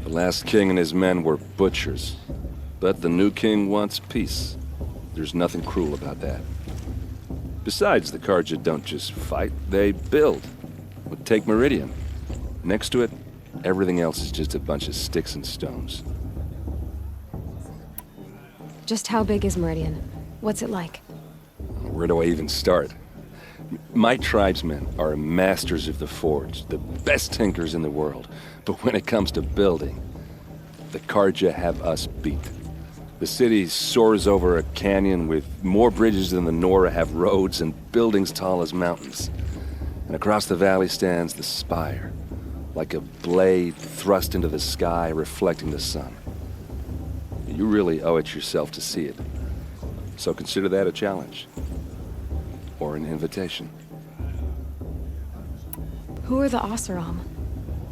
The last king and his men were butchers. But the new king wants peace. There's nothing cruel about that. Besides, the Karja don't just fight, they build. But take Meridian. Next to it, everything else is just a bunch of sticks and stones. Just how big is Meridian? What's it like? Where do I even start? My tribesmen are masters of the forge, the best tinkers in the world. But when it comes to building, the Karja have us beat. The city soars over a canyon with more bridges than the Nora have roads and buildings tall as mountains. And across the valley stands the spire, like a blade thrust into the sky reflecting the sun. You really owe it yourself to see it. So consider that a challenge. Or an invitation. Who are the Oseram?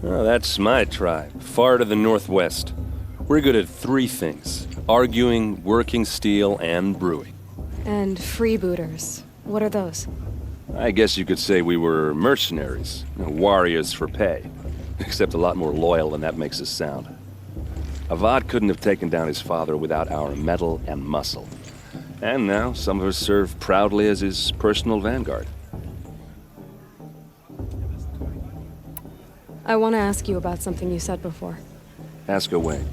Oh, that's my tribe, far to the northwest. We're good at three things: arguing, working steel, and brewing. And freebooters. What are those? I guess you could say we were mercenaries, warriors for pay. Except a lot more loyal than that makes us sound. Avad couldn't have taken down his father without our metal and muscle. And now, some of us serve proudly as his personal vanguard. I want to ask you about something you said before. Ask away.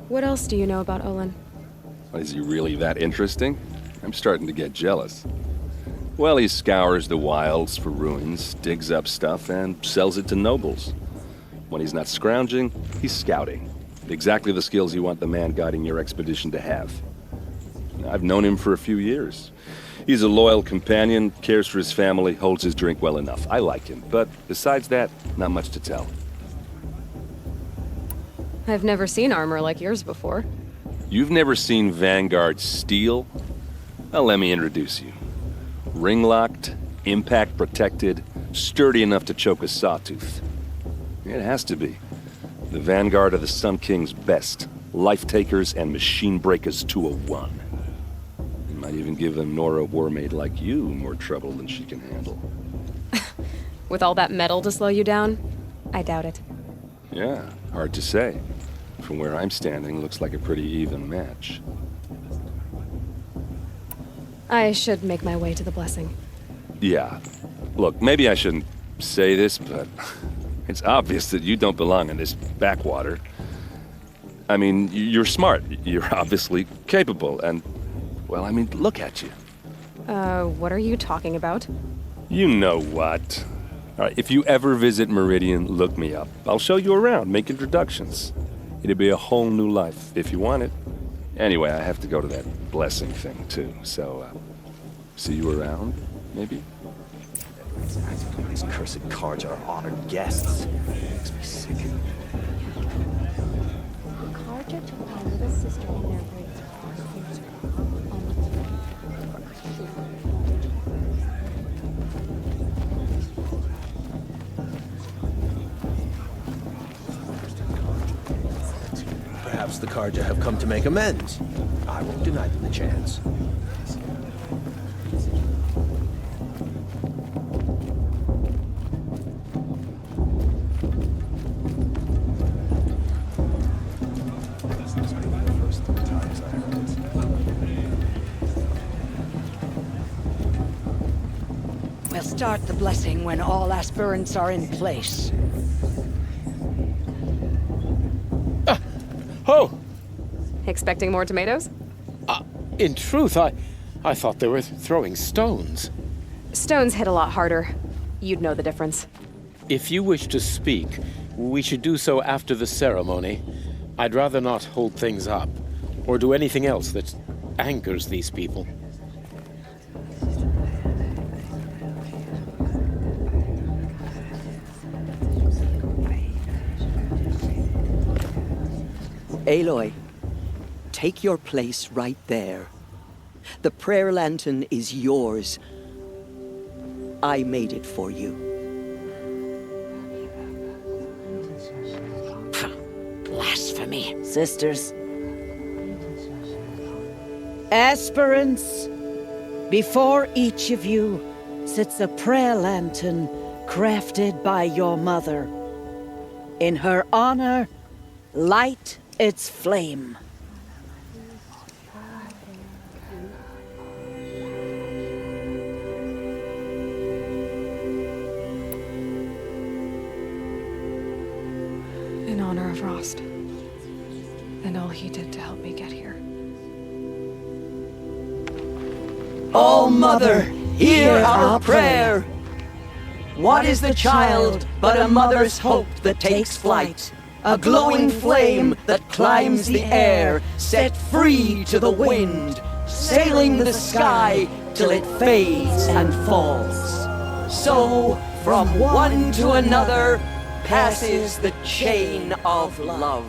What else do you know about Olin? Is he really that interesting? I'm starting to get jealous. Well, he scours the wilds for ruins, digs up stuff, and sells it to nobles. When he's not scrounging, he's scouting. Exactly the skills you want the man guiding your expedition to have. I've known him for a few years. He's a loyal companion, cares for his family, holds his drink well enough. I like him, but besides that, not much to tell. I've never seen armor like yours before. You've never seen Vanguard steel? Well, let me introduce you. Ring-locked, impact-protected, sturdy enough to choke a sawtooth. It has to be. The Vanguard of the Sun King's best. Life-takers and machine-breakers to a one. Might even give a Nora warmaid like you more trouble than she can handle. With all that metal to slow you down? I doubt it. Yeah, hard to say. From where I'm standing, looks like a pretty even match. I should make my way to the blessing. Yeah. Look, maybe I shouldn't say this, but it's obvious that you don't belong in this backwater. I mean, you're smart. You're obviously capable, and, well, I mean, look at you. What are you talking about? You know what. All right, if you ever visit Meridian, look me up. I'll show you around, make introductions. It'll be a whole new life, if you want it. Anyway, I have to go to that blessing thing, too, so, see you around, maybe? These cursed cards are honored guests. Makes me sick. Carja took my little sister in their grave. Perhaps the Carja have come to make amends. I won't deny them the chance. We'll start the blessing when all aspirants are in place. Oh! Expecting more tomatoes? In truth, I thought they were throwing stones. Stones hit a lot harder. You'd know the difference. If you wish to speak, we should do so after the ceremony. I'd rather not hold things up, or do anything else that angers these people. Aloy, take your place right there. The prayer lantern is yours. I made it for you. Blasphemy. Sisters. Aspirants, before each of you sits a prayer lantern crafted by your mother. In her honor, light its flame. In honor of Rost. And all he did to help me get here. All Mother, hear our prayer. What is the child but a mother's hope that takes flight? A glowing flame that climbs the air, set free to the wind, sailing the sky till it fades and falls. So, from one to another, passes the chain of love.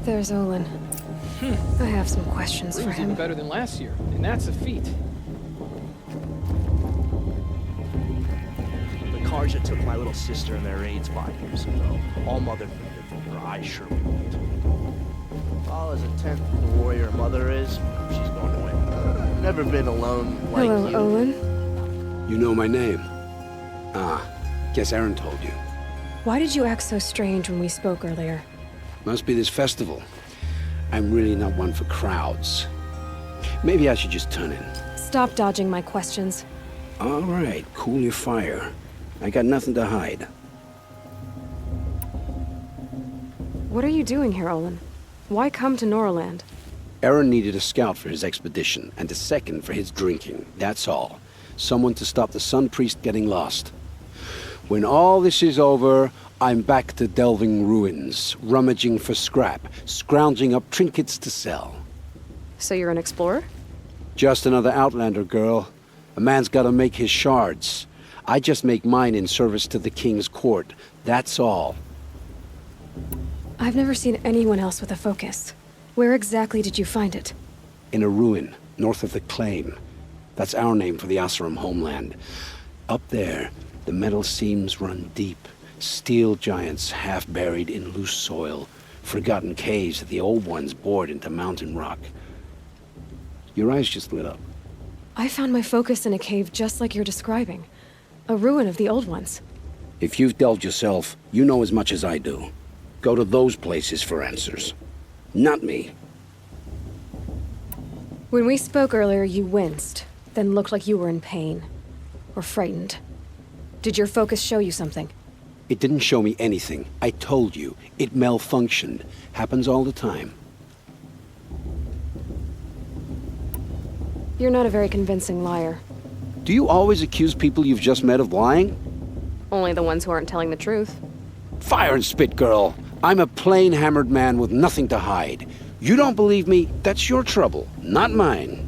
There's Olin. I have some questions for him. Even better than last year, and that's a feat. The Carja took my little sister in their raids 5 years ago. All Mother fended for her, I sure won't. All as intense as the warrior mother is, she's going to win. I've never been alone like Hello, you. Olin. You know my name? Ah, guess Aaron told you. Why did you act so strange when we spoke earlier? Must be this festival. I'm really not one for crowds. Maybe I should just turn in. Stop dodging my questions. All right, cool your fire. I got nothing to hide. What are you doing here, Olin? Why come to Noraland? Aaron needed a scout for his expedition, and a second for his drinking. That's all. Someone to stop the Sun Priest getting lost. When all this is over, I'm back to delving ruins, rummaging for scrap, scrounging up trinkets to sell. So you're an explorer? Just another Outlander, girl. A man's gotta make his shards. I just make mine in service to the King's court. That's all. I've never seen anyone else with a focus. Where exactly did you find it? In a ruin, north of the Claim. That's our name for the Oseram homeland. Up there, the metal seams run deep. Steel giants half buried in loose soil. Forgotten caves that the old ones bored into mountain rock. Your eyes just lit up. I found my focus in a cave just like you're describing. A ruin of the old ones. If you've delved yourself, you know as much as I do. Go to those places for answers. Not me. When we spoke earlier, you winced, then looked like you were in pain. Or frightened. Did your focus show you something? It didn't show me anything. I told you. It malfunctioned. Happens all the time. You're not a very convincing liar. Do you always accuse people you've just met of lying? Only the ones who aren't telling the truth. Fire and spit, girl. I'm a plain hammered man with nothing to hide. You don't believe me? That's your trouble, not mine.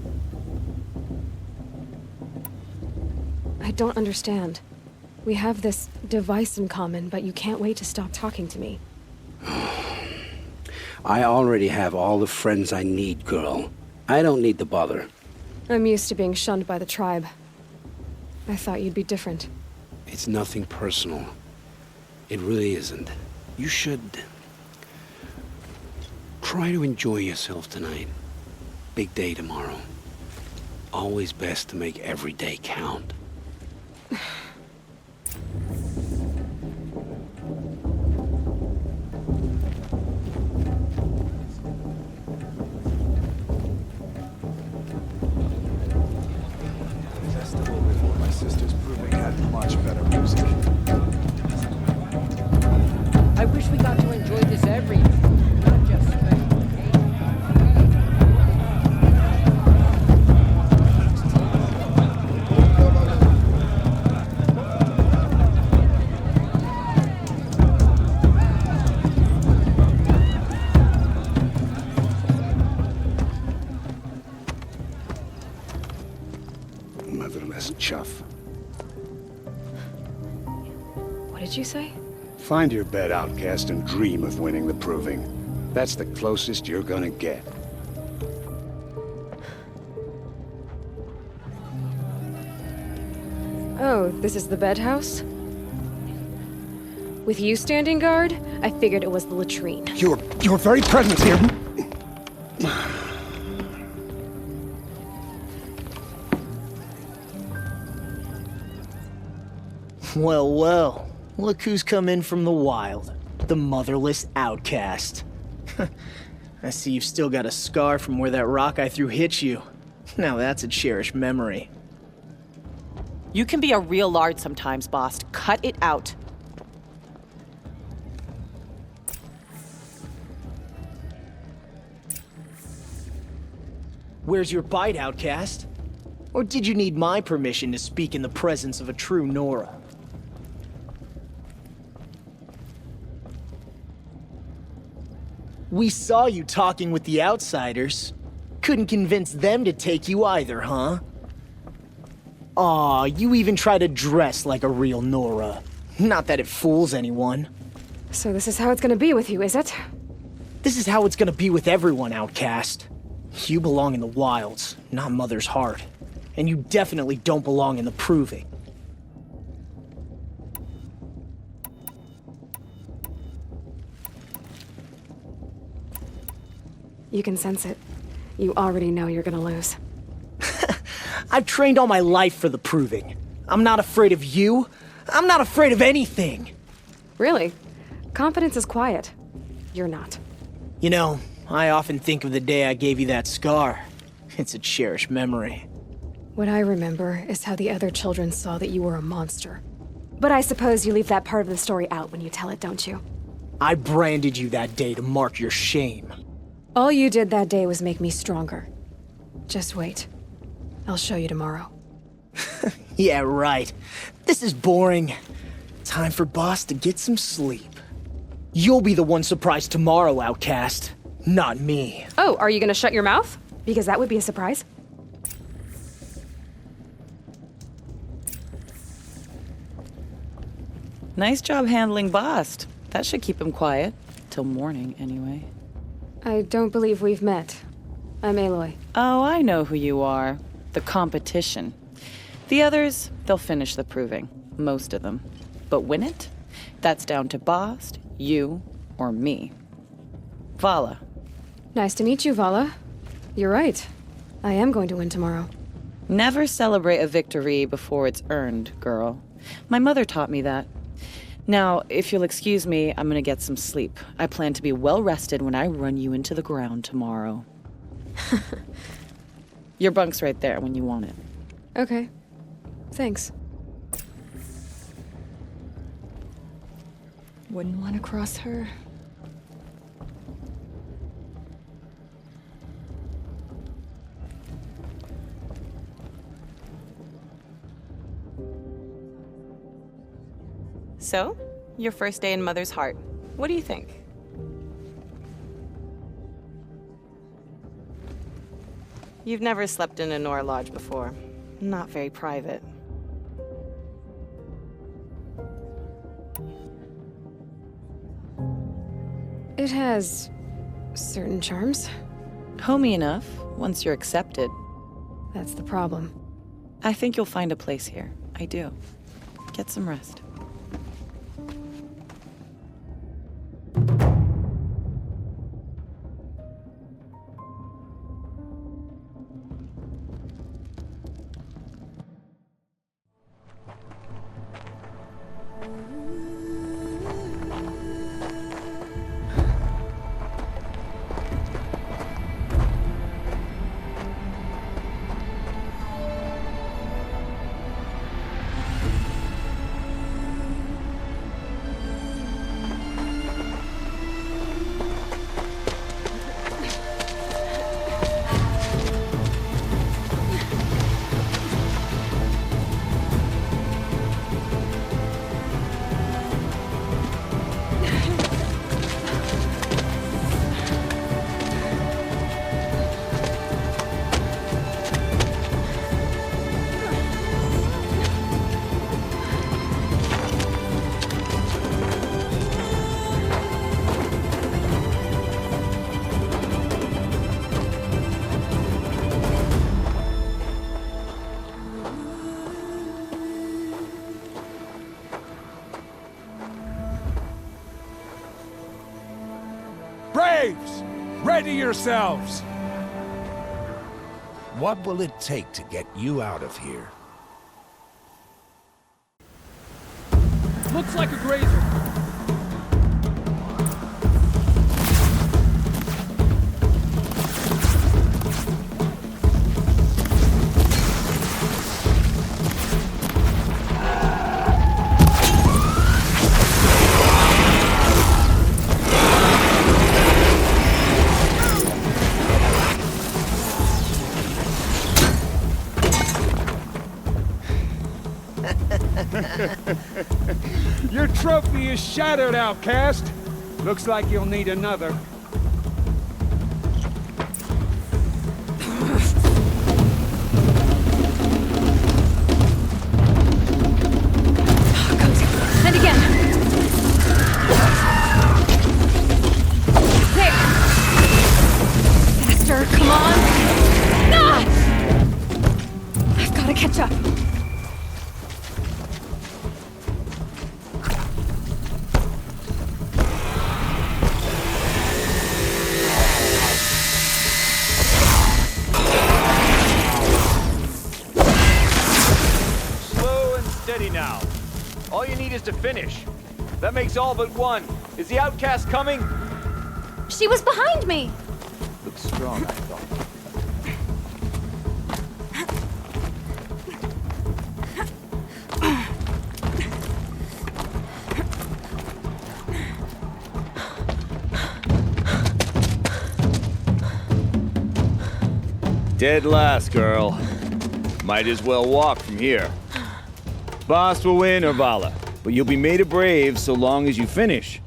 I don't understand. We have this device in common, but you can't wait to stop talking to me. I already have all the friends I need, girl. I don't need the bother. I'm used to being shunned by the tribe. I thought you'd be different. It's nothing personal. It really isn't. You should try to enjoy yourself tonight. Big day tomorrow. Always best to make every day count. Just a little bit more. My sister's proving had much better music. I wish we got to enjoy this every year, not just spend. Motherless chuff. What did you say? Find your bed, outcast, and dream of winning the proving. That's the closest you're gonna get. Oh, this is the bedhouse? With you standing guard, I figured it was the latrine. Your very presence here. Well, well. Look who's come in from the wild. The motherless outcast. I see you've still got a scar from where that rock I threw hit you. Now that's a cherished memory. You can be a real lard sometimes, boss. Cut it out. Where's your bite, outcast? Or did you need my permission to speak in the presence of a true Nora? We saw you talking with the outsiders. Couldn't convince them to take you either, huh? Aw, you even try to dress like a real Nora. Not that it fools anyone. So this is how it's gonna be with you, is it? This is how it's gonna be with everyone, outcast. You belong in the wilds, not Mother's heart. And you definitely don't belong in the proving. You can sense it. You already know you're gonna lose. I've trained all my life for the proving. I'm not afraid of you. I'm not afraid of anything. Really? Confidence is quiet. You're not. You know, I often think of the day I gave you that scar. It's a cherished memory. What I remember is how the other children saw that you were a monster. But I suppose you leave that part of the story out when you tell it, don't you? I branded you that day to mark your shame. All you did that day was make me stronger. Just wait. I'll show you tomorrow. Yeah, right. This is boring. Time for Boss to get some sleep. You'll be the one surprised tomorrow, outcast. Not me. Oh, are you gonna shut your mouth? Because that would be a surprise. Nice job handling Bast. That should keep him quiet. Till morning, anyway. I don't believe we've met. I'm Aloy. Oh, I know who you are. The competition. The others, they'll finish the proving. Most of them. But win it? That's down to Bast, you, or me. Vala. Nice to meet you, Vala. You're right. I am going to win tomorrow. Never celebrate a victory before it's earned, girl. My mother taught me that. Now, if you'll excuse me, I'm gonna get some sleep. I plan to be well rested when I run you into the ground tomorrow. Your bunk's right there when you want it. Okay. Thanks. Wouldn't want to cross her. So, your first day in Mother's Heart. What do you think? You've never slept in a Nora lodge before. Not very private. It has certain charms. Homey enough, once you're accepted. That's the problem. I think you'll find a place here. I do. Get some rest. Braves! Ready yourselves! What will it take to get you out of here? Looks like a grazer. Your trophy is shattered, outcast. Looks like you'll need another. And again. There. Faster, come on. Ah! I've got to catch up. Now. All you need is to finish. That makes all but one. Is the outcast coming? She was behind me! Looks strong, I thought. Dead last, girl. Might as well walk from here. Boss will win or Vala, but you'll be made a brave so long as you finish.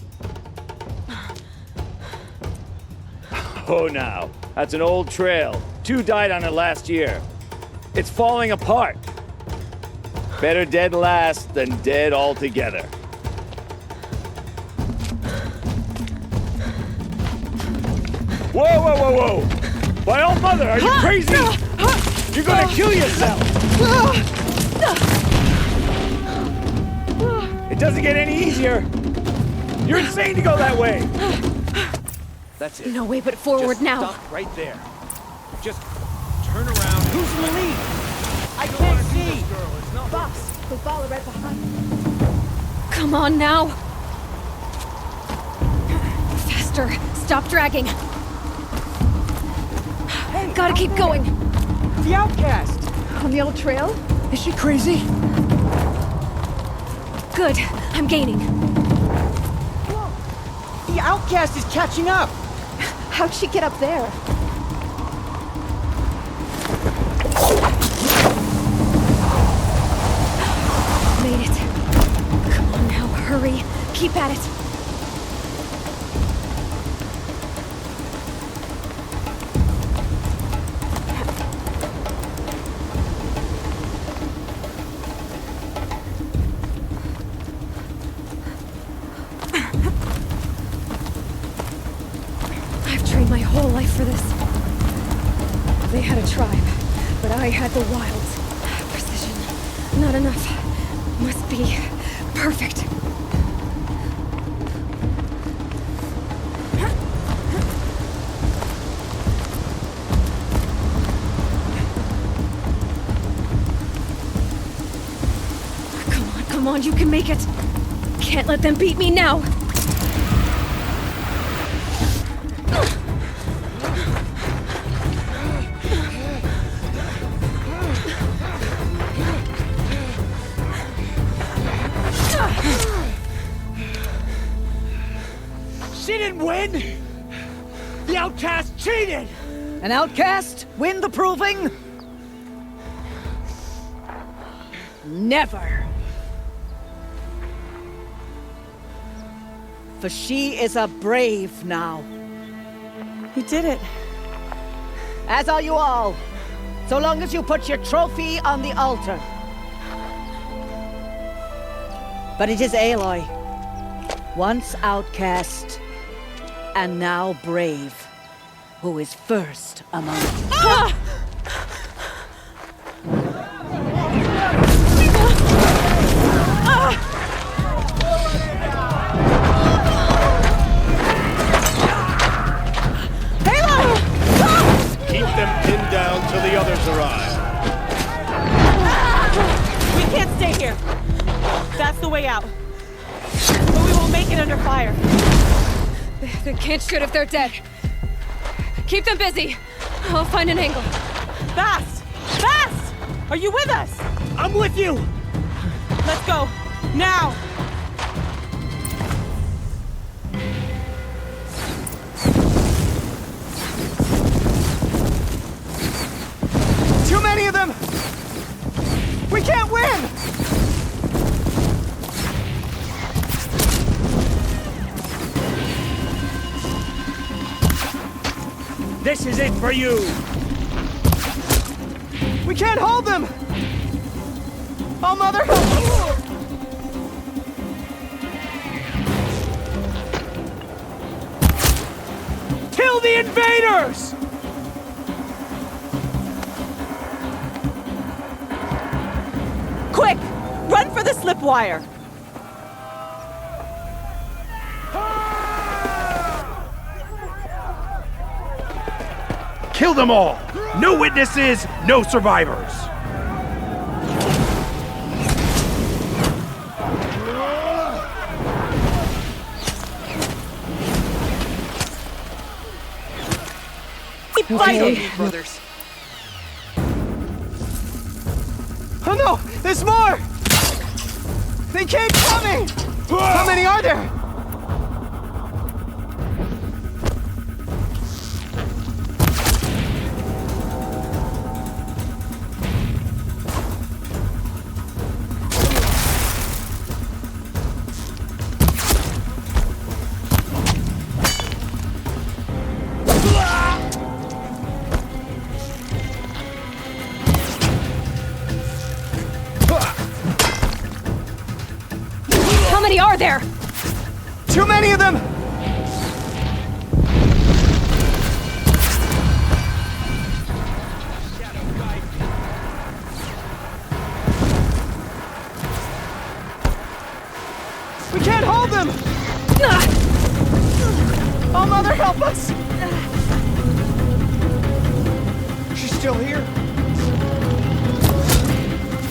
Oh, now, that's an old trail. 2 died on it last year. It's falling apart. Better dead last than dead altogether. Whoa, whoa, whoa, whoa! My old mother, are you crazy? You're gonna kill yourself! It doesn't get any easier. You're insane to go that way. That's it. No way but forward Just now. Stop right there. Just turn around. Who's in the lead? I can't see. Boss, we'll follow right behind. Come on now. Faster. Stop dragging. Hey, gotta keep going. The outcast. On the old trail? Is she crazy? Good. I'm gaining. Whoa. The outcast is catching up. How'd she get up there? Made it. Come on now, hurry. Keep at it. I've trained my whole life for this. They had a tribe, but I had the wilds. Precision. Not enough. Must be perfect. Come on, you can make it. Can't let them beat me now. She didn't win! The outcast cheated! An outcast win the proving? Never. For she is a brave now. You did it. As are you all. So long as you put your trophy on the altar. But it is Aloy, once outcast, and now brave, who is first among you. Ah! Keep them pinned down till the others arrive. We can't stay here. That's the way out. But we won't make it under fire. They can't shoot if they're dead. Keep them busy. I'll find an angle. Fast! Fast! Are you with us? I'm with you! Let's go. Now! Too many of them! We can't win! This is it for you! We can't hold them! Oh, Mother, help! Kill the invaders! Quick! Run for the slip wire! Kill them all! No witnesses, no survivors! Keep fighting! Brothers. Oh no! There's more! They keep coming! How many are there? How many are there? Too many of them! We can't hold them! Oh, Mother, help us! She's still here.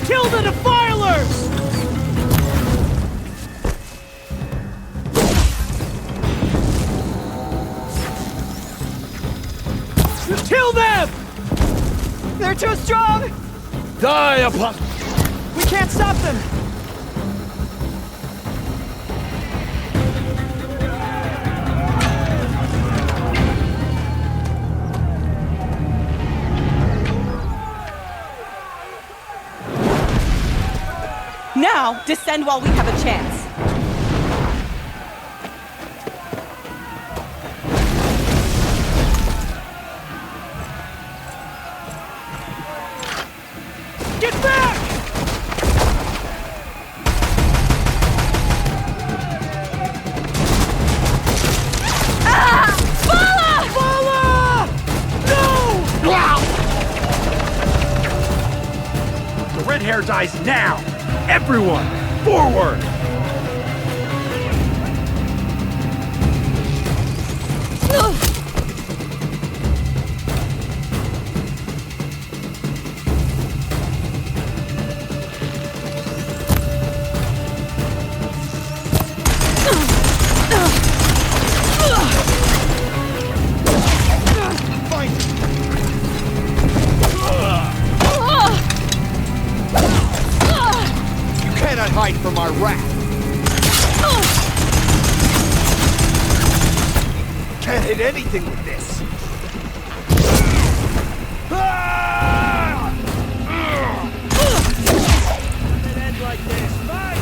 Kill the defilers! Kill them! They're too strong! Die, upon... We can't stop them! Now, descend while we have a chance. Get back! Ah! Bala! Bala! No! The red hair dies now! Everyone, forward! Hide from our wrath. Can't hit anything with this. It ends like this. Fight!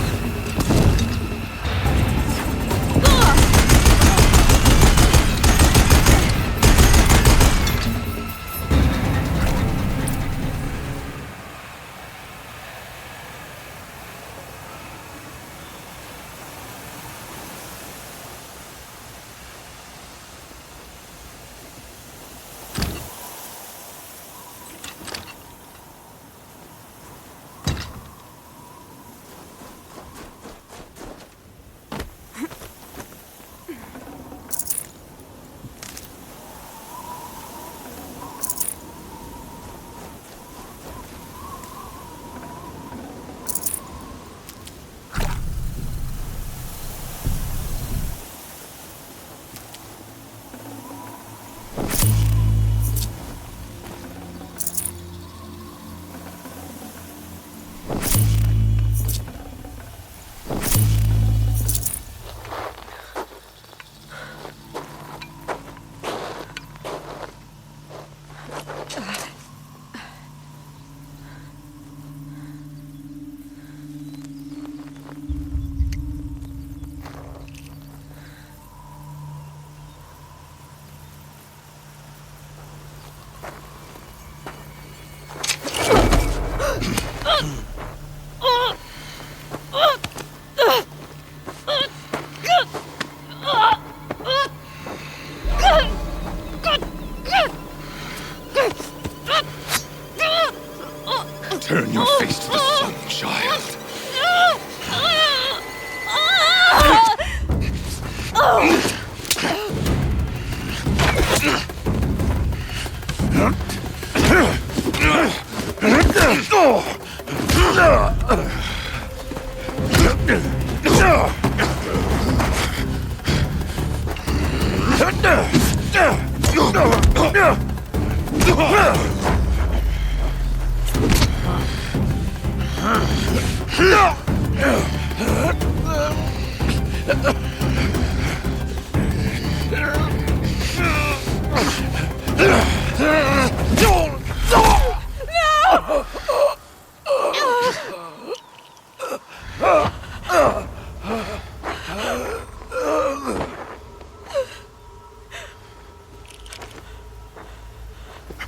Turn your face to the sun, child.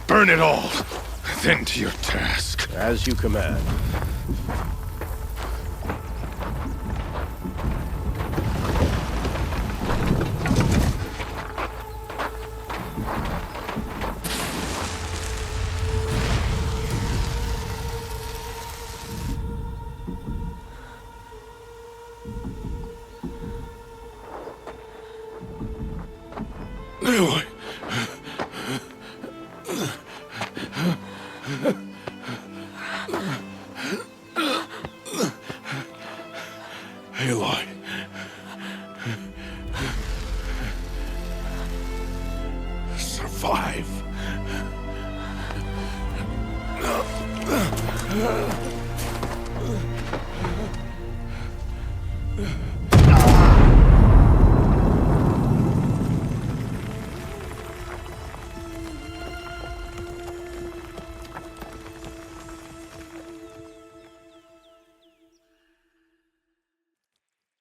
Burn it all, then to your task. As you command. Aloy. Aloy. Survive.